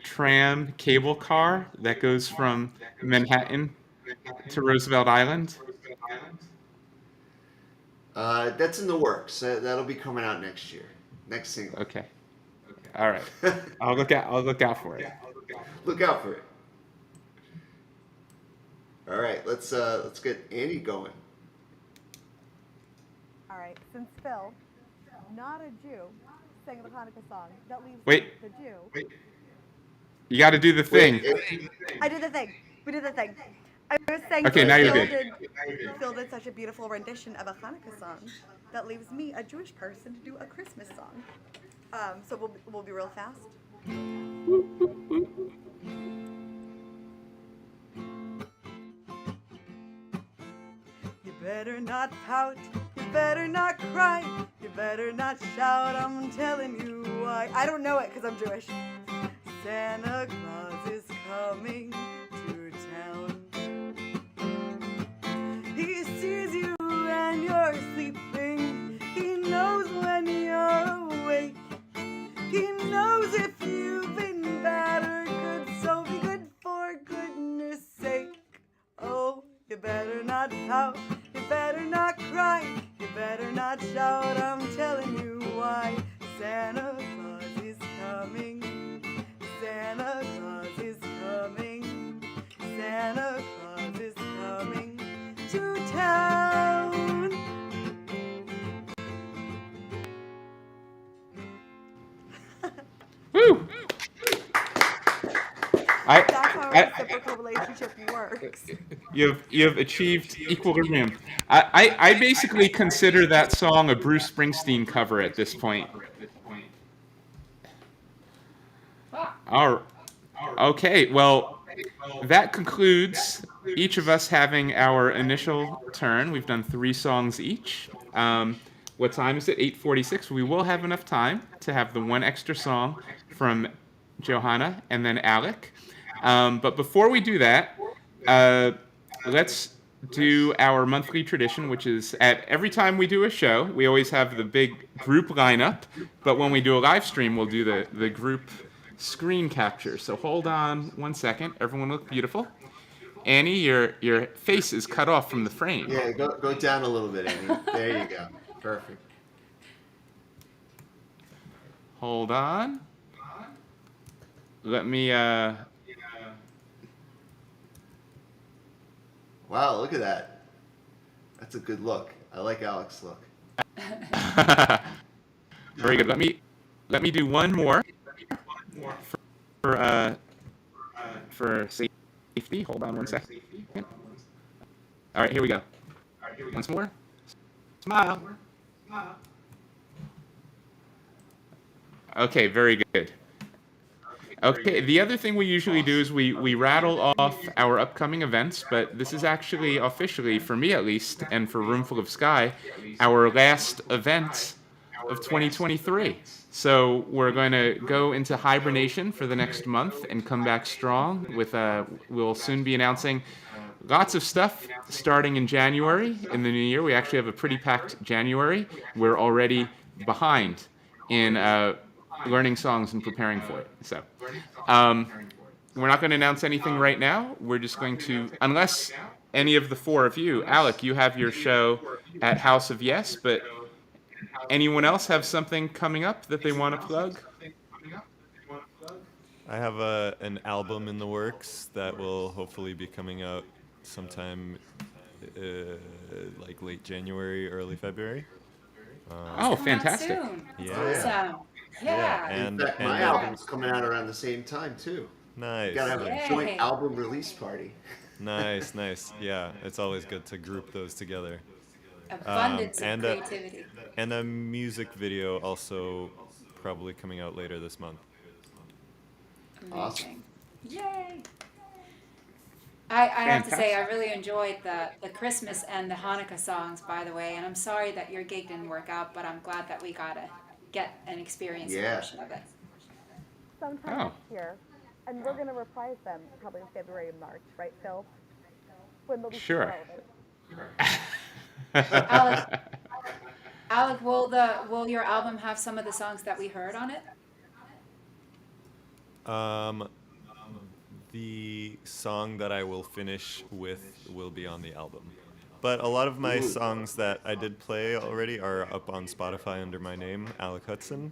Speaker 1: tram cable car that goes from Manhattan to Roosevelt Island?
Speaker 3: That's in the works. That'll be coming out next year. Next single.
Speaker 1: Okay. All right. I'll look out for it.
Speaker 3: Look out for it. All right, let's get Annie going.
Speaker 7: All right, since Phil, not a Jew, sang the Hanukkah song, that leaves
Speaker 1: Wait.
Speaker 7: the Jew.
Speaker 1: You got to do the thing.
Speaker 7: I did the thing. We did the thing. I was saying
Speaker 1: Okay, now you're good.
Speaker 7: Phil did such a beautiful rendition of a Hanukkah song that leaves me, a Jewish person, to do a Christmas song. So we'll be real fast. You better not pout, you better not cry, you better not shout, I'm telling you why. I don't know it because I'm Jewish. Santa Claus is coming to town. He sees you when you're sleeping, he knows when you're awake. He knows if you've been bad or good, so be good for goodness sake. Oh, you better not pout, you better not cry, you better not shout, I'm telling you why. Santa Claus is coming, Santa Claus is coming, Santa Claus is coming to town.
Speaker 1: Woo!
Speaker 7: That's how a reciprocal relationship works.
Speaker 1: You've achieved equilibrium. I basically consider that song a Bruce Springsteen cover at this point. Okay, well, that concludes each of us having our initial turn. We've done 3 songs each. What time is it? 8:46. We will have enough time to have the one extra song from Johanna and then Alec. But before we do that, let's do our monthly tradition, which is at every time we do a show, we always have the big group lineup. But when we do a live stream, we'll do the group screen capture. So hold on one second. Everyone look beautiful. Annie, your face is cut off from the frame.
Speaker 3: Yeah, go down a little bit, Annie. There you go. Perfect.
Speaker 1: Hold on. Let me
Speaker 3: Wow, look at that. That's a good look. I like Alec's look.
Speaker 1: Very good. Let me do one more for safety. Hold on one second. All right, here we go. Once more. Smile. Okay, very good. Okay, the other thing we usually do is we rattle off our upcoming events, but this is actually officially, for me at least, and for Roomful of Sky, our last event of 2023. So we're going to go into hibernation for the next month and come back strong with we'll soon be announcing lots of stuff starting in January in the new year. We actually have a pretty packed January. We're already behind in learning songs and preparing for it. So we're not going to announce anything right now. We're just going to, unless any of the four of you, Alec, you have your show at House of Yes, but anyone else have something coming up that they want to plug?
Speaker 6: I have an album in the works that will hopefully be coming out sometime like late January, early February.
Speaker 1: Oh, fantastic.
Speaker 2: Soon.
Speaker 6: Yeah.
Speaker 2: Awesome. Yeah.
Speaker 6: And,
Speaker 4: In fact, my
Speaker 6: and
Speaker 4: album's coming out around the same time too.
Speaker 6: nice.
Speaker 4: Gotta have a
Speaker 2: Yay.
Speaker 4: joint album release party.
Speaker 6: Nice. Yeah, it's always good to group those together.
Speaker 2: Abundance
Speaker 6: and,
Speaker 2: of creativity.
Speaker 6: And a music video also probably coming out later this month.
Speaker 2: Amazing. Yay. I have to say, I really enjoyed the Christmas and the Hanukkah songs, by the way, and I'm sorry that your gig didn't work out, but I'm glad that we got to get an experience portion of it.
Speaker 7: Sometime
Speaker 1: Oh.
Speaker 7: next year. And we're going to reprise them probably in February and March, right, Phil? When they'll be
Speaker 1: Sure.
Speaker 7: relevant.
Speaker 2: Alec, will your album have some of the songs that we heard on it?
Speaker 6: The song that I will finish with will be on the album. But a lot of my songs that I did play already are up on Spotify under my name, Alec Hutson.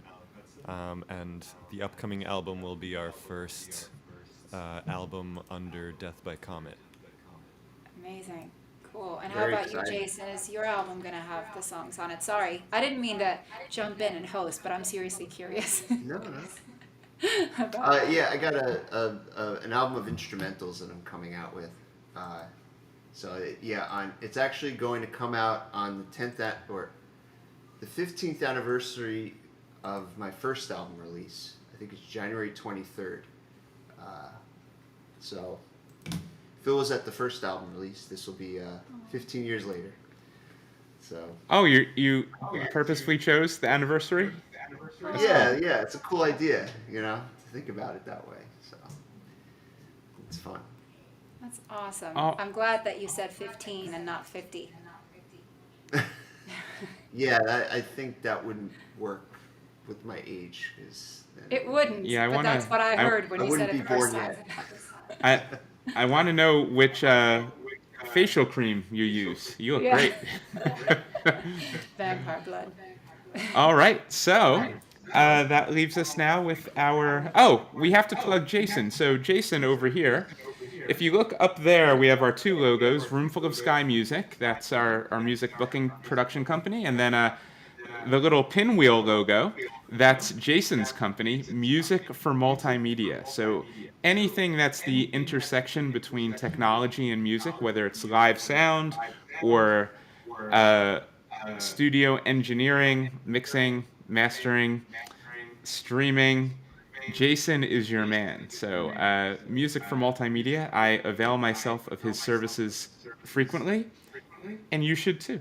Speaker 6: And the upcoming album will be our first album under Death by Comet.
Speaker 2: Amazing. Cool. And
Speaker 4: Very
Speaker 2: how about
Speaker 4: exciting.
Speaker 2: you, Jason? Is your album going to have the songs on it? Sorry, I didn't mean to jump in and host, but I'm seriously curious.
Speaker 4: No.
Speaker 2: about
Speaker 4: Yeah, I got an album of instrumentals that I'm coming out with. It's actually going to come out on the 15th anniversary of my first album release. I think it's January 23rd. So Phil was at the first album release. This will be 15 years later. So.
Speaker 1: Oh, you purposefully chose the anniversary?
Speaker 4: Yeah, it's a cool idea, to think about it that way. So it's fun.
Speaker 2: That's awesome.
Speaker 1: Oh.
Speaker 2: I'm glad that you said 15 and not 50.
Speaker 4: Yeah, I think that wouldn't work with my age.
Speaker 2: It wouldn't,
Speaker 1: Yeah,
Speaker 2: but that's what I heard when
Speaker 4: I
Speaker 2: you said
Speaker 4: wouldn't
Speaker 2: it
Speaker 4: be
Speaker 2: first
Speaker 4: born
Speaker 2: time.
Speaker 1: I want to know which facial cream you use. You look
Speaker 2: Yeah.
Speaker 1: great.
Speaker 2: Vampire blood.
Speaker 1: All right, so that leaves us now with our... Oh, we have to plug Jason. So Jason over here, if you look up there, we have our two logos, Roomful of Sky Music. That's our music booking production company. And then the little pinwheel logo, that's Jason's company, Music for Multimedia. So anything that's the intersection between technology and music, whether it's live sound or studio engineering, mixing, mastering, streaming, Jason is your man. So Music for Multimedia, I avail myself of his services frequently, and you should too.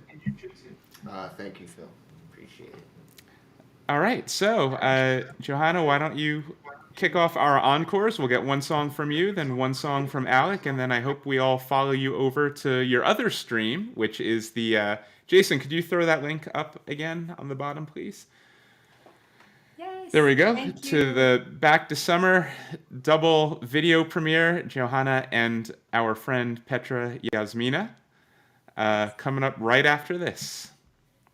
Speaker 4: Thank you, Phil. Appreciate it.
Speaker 1: All right, so Johanna, why don't you kick off our encores? We'll get one song from you, then one song from Alec, and then I hope we all follow you over to your other stream, which is the... Jason, could you throw that link up again on the bottom, please?
Speaker 2: Yes.
Speaker 1: There we go.
Speaker 2: Thank
Speaker 1: To
Speaker 2: you.
Speaker 1: the Back to Summer double video premiere, Johanna and our friend Petra Yasmina, coming up right after this.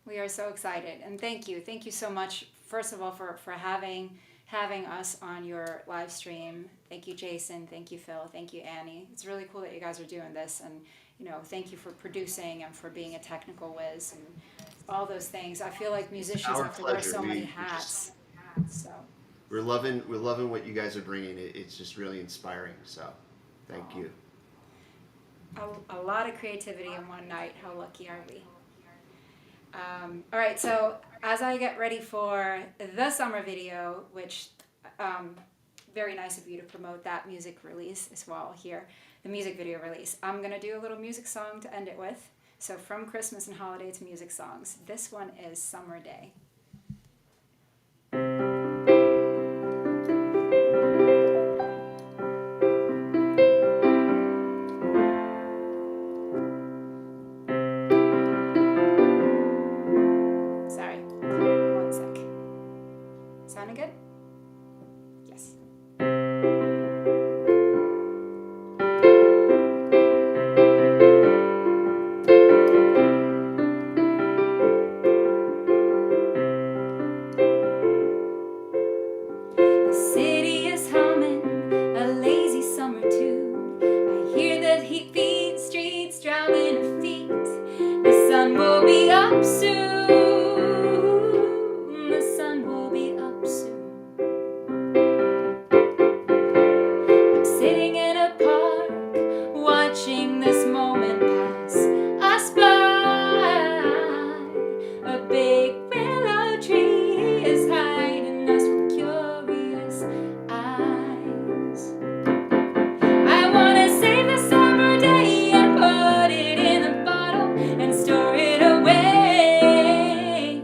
Speaker 2: We are so excited, and thank you so much. First of all, for having us on your live stream. Thank you, Jason. Thank you, Phil. Thank you, Annie. It's really cool that you guys are doing this, and thank you for producing and for being a technical whiz and all those things. I feel like musicians
Speaker 4: Our
Speaker 2: have to wear
Speaker 4: pleasure.
Speaker 2: so many
Speaker 4: We
Speaker 2: hats. So
Speaker 4: We're loving what you guys are bringing. It's just really inspiring. So, thank you.
Speaker 2: a lot of creativity in one night. How lucky are we? All right, so as I get ready for the summer video, which very nice of you to promote that music release as well here, the music video release. I'm gonna do a little music song to end it with. So from Christmas and holiday to music songs, this one is Summer Day. Sorry, one sec. Sounding good? Yes. The city is humming a lazy summer tune. I hear the heat beat streets drowning her feet. The sun will be up soon. The sun will be up soon. I'm sitting in a park, watching this moment pass us by. A big willow tree is hiding us from curious eyes. I wanna save the summer day and put it in a bottle and store it away.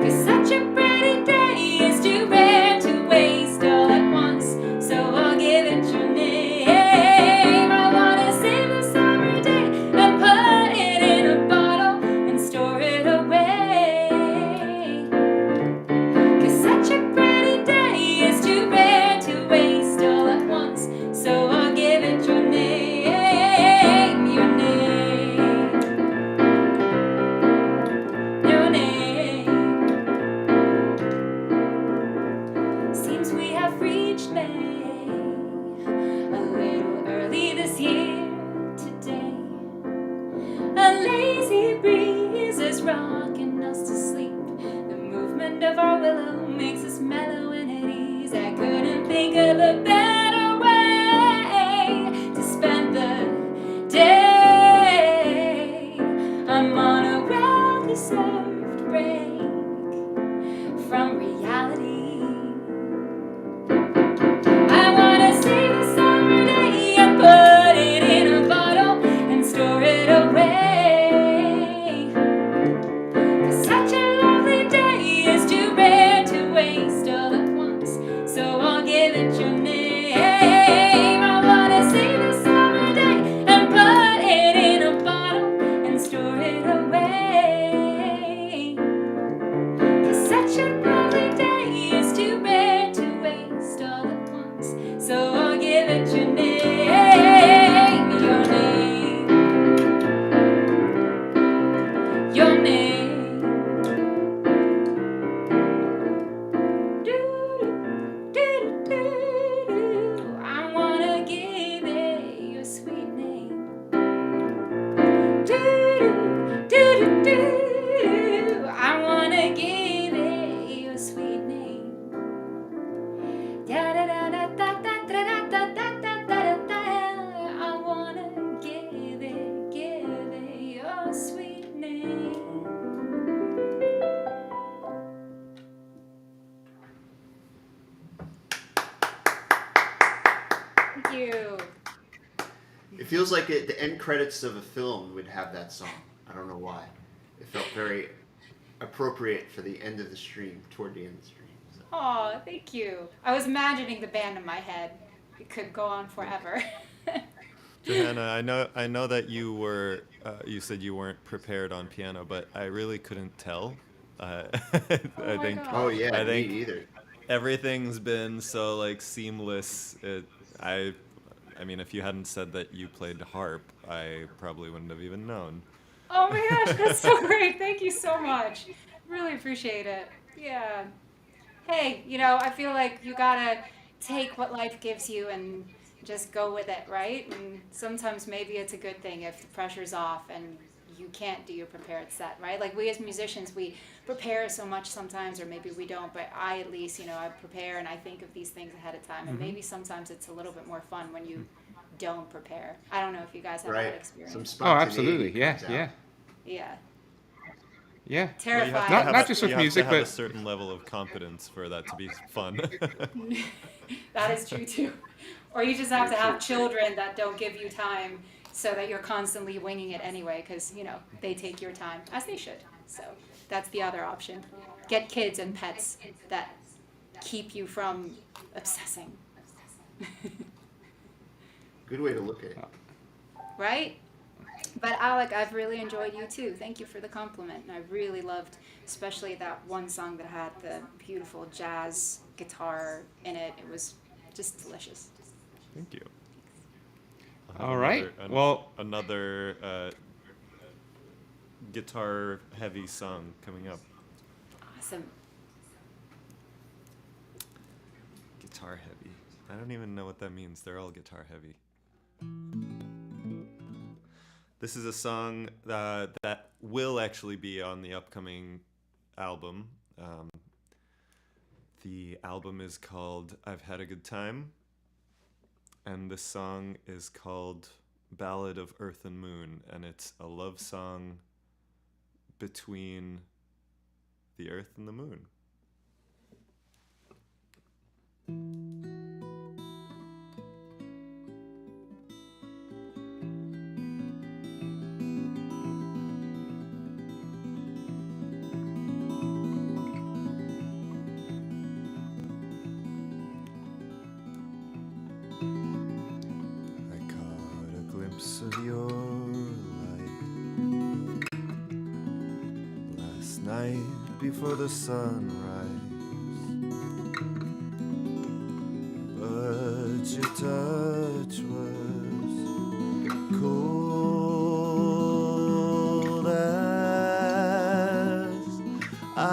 Speaker 2: 'Cause such a pretty day is too rare to waste all at once, so I'll give it your name. I wanna save the summer day and put it in a bottle and store it away. 'Cause such a pretty day is too rare to waste all at once, so I'll give it your name, your name, your name. Seems we have reached May a little early this year today. A lazy breeze is rocking us to sleep. The movement of our willow makes us mellow and at ease. I couldn't think of a better way to spend the day. I'm on a well-deserved break from reality. I wanna save the summer day and put it in a bottle and store it away. 'Cause such a lovely day is too rare to waste all at once, so I'll give it your name. I wanna save the summer day and put it in a bottle and store it away. 'Cause such a lovely day is too rare to waste all at once, so I'll give it your name, your name, your name. Do-do-do-do-do. I wanna give it your sweet name. Do-do-do-do-do. I wanna give it your sweet name. Da-da-da-da-da-da-da-da-da-da-da-da. I wanna give it your sweet name. Thank you.
Speaker 4: It feels like the end credits of a film would have that song. I don't know why. It felt very appropriate for the end of the stream, toward the end of the stream. So.
Speaker 2: Aw, thank you. I was imagining the band in my head. It could go on forever.
Speaker 6: Johanna, I know that you were you said you weren't prepared on piano, but I really couldn't tell. I
Speaker 2: my
Speaker 6: think
Speaker 2: God.
Speaker 4: Oh yeah,
Speaker 6: I
Speaker 4: me
Speaker 6: think
Speaker 4: either.
Speaker 6: everything's been so like seamless. I mean, if you hadn't said that you played harp, I probably wouldn't have even known.
Speaker 2: Oh my gosh, that's so great. Thank you so much. Really appreciate it. Yeah. Hey, I feel like you gotta take what life gives you and just go with it, right? And sometimes maybe it's a good thing if the pressure's off and you can't do your prepared set, right? Like we as musicians, we prepare so much sometimes, or maybe we don't, but I at least, I prepare and I think of these things ahead of time. And maybe sometimes it's a little bit more fun when you don't prepare. I don't know if you guys have that
Speaker 4: Right.
Speaker 2: experience.
Speaker 4: Some
Speaker 1: Oh,
Speaker 4: spontaneity
Speaker 1: absolutely. Yeah,
Speaker 4: comes out.
Speaker 1: yeah,
Speaker 2: Yeah,
Speaker 1: yeah.
Speaker 6: Well,
Speaker 2: terrifying.
Speaker 1: Not just with
Speaker 6: you have
Speaker 1: music,
Speaker 6: to have a
Speaker 1: but
Speaker 6: certain level of competence for that to be fun.
Speaker 2: That is true too. Or you just have to
Speaker 4: Very
Speaker 2: have
Speaker 4: true.
Speaker 2: children that don't give you time so that you're constantly winging it anyway because, they take your time as they should. So that's the other option. Get kids and pets that keep you from obsessing.
Speaker 4: Good way to look at it.
Speaker 2: Right? But Alec, I've really enjoyed you too. Thank you for the compliment. And I really loved, especially that one song that had the beautiful jazz guitar in it. It was just delicious.
Speaker 6: Thank you. I'll have
Speaker 1: all right. Well,
Speaker 6: another guitar-heavy song coming up.
Speaker 2: Awesome.
Speaker 6: Guitar-heavy. I don't even know what that means. They're all guitar-heavy. This is a song that will actually be on the upcoming album. The album is called I've Had a Good Time, and this song is called Ballad of Earth and Moon, and it's a love song between the Earth and the Moon.
Speaker 3: I caught a glimpse of your light last night before the sunrise, but your touch was cold as ice.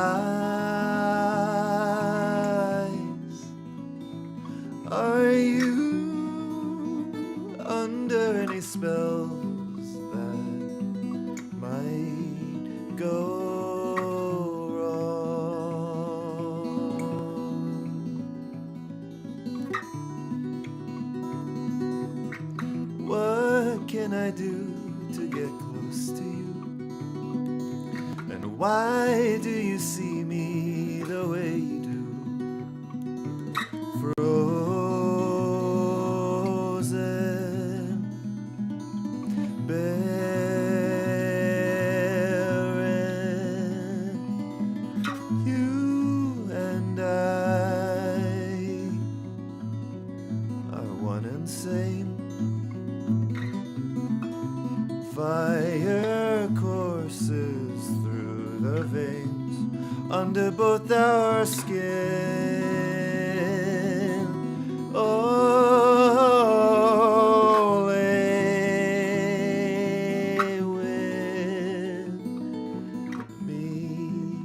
Speaker 3: Are you under any spells that might go wrong? What can I do to get close to you? And why do you see me the way you do? Frozen, barren, you and I are one and same. Fire courses through the veins under both our skin. Oh, lay with me.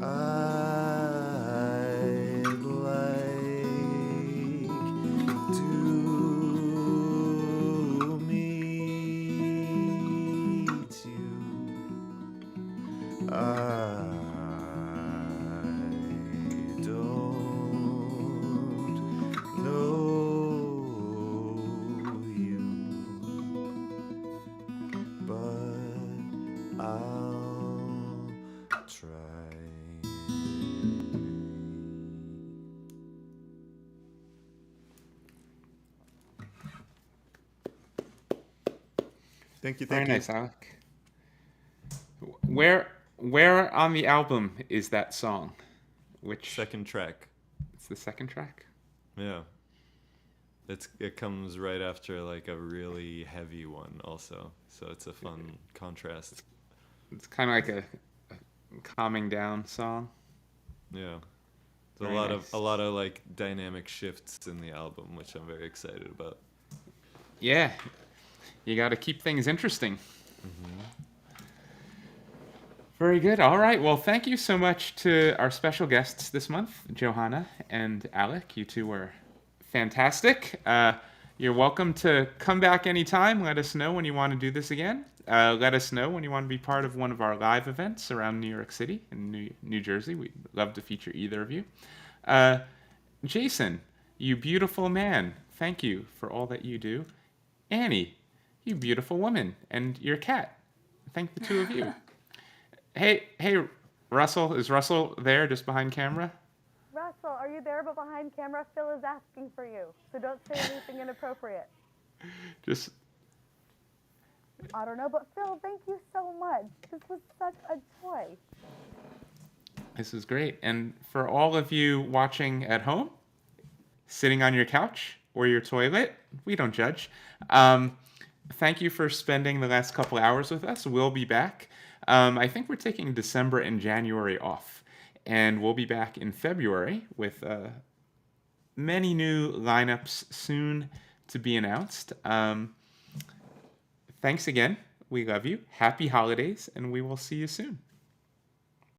Speaker 3: I'd like to meet you. I don't know you, but I'll try.
Speaker 6: Thank you.
Speaker 1: very
Speaker 6: Thank you.
Speaker 1: nice, Alec. Where on the album is that song? Which
Speaker 6: Second track.
Speaker 1: It's the second track.
Speaker 6: Yeah. It comes right after like a really heavy one also. So it's a fun contrast.
Speaker 1: It's kind of like a calming down song.
Speaker 6: Yeah. There's
Speaker 1: Very
Speaker 6: a
Speaker 1: nice.
Speaker 6: lot of like dynamic shifts in the album, which I'm very excited about.
Speaker 1: Yeah, you got to keep things interesting. Very good. All right. Well, thank you so much to our special guests this month, Johanna and Alec. You two were fantastic. You're welcome to come back anytime. Let us know when you want to do this again. Let us know when you want to be part of one of our live events around New York City and New Jersey. We'd love to feature either of you. Jason, you beautiful man. thank you for all that you do. Annie, you beautiful woman, and your cat. Thank the two of you. Hey, Russell. Is Russell there just behind camera?
Speaker 7: Russell, are you there? But behind camera, Phil is asking for you. So don't say anything inappropriate.
Speaker 1: Just,
Speaker 7: I don't know, but Phil, thank you so much. This was such a joy.
Speaker 1: this is great. And for all of you watching at home, sitting on your couch or your toilet, we don't judge. Thank you for spending the last couple hours with us. We'll be back. I think we're taking December and January off, and we'll be back in February with many new lineups soon to be announced. Thanks again. We love you. Happy holidays, and we will see you soon.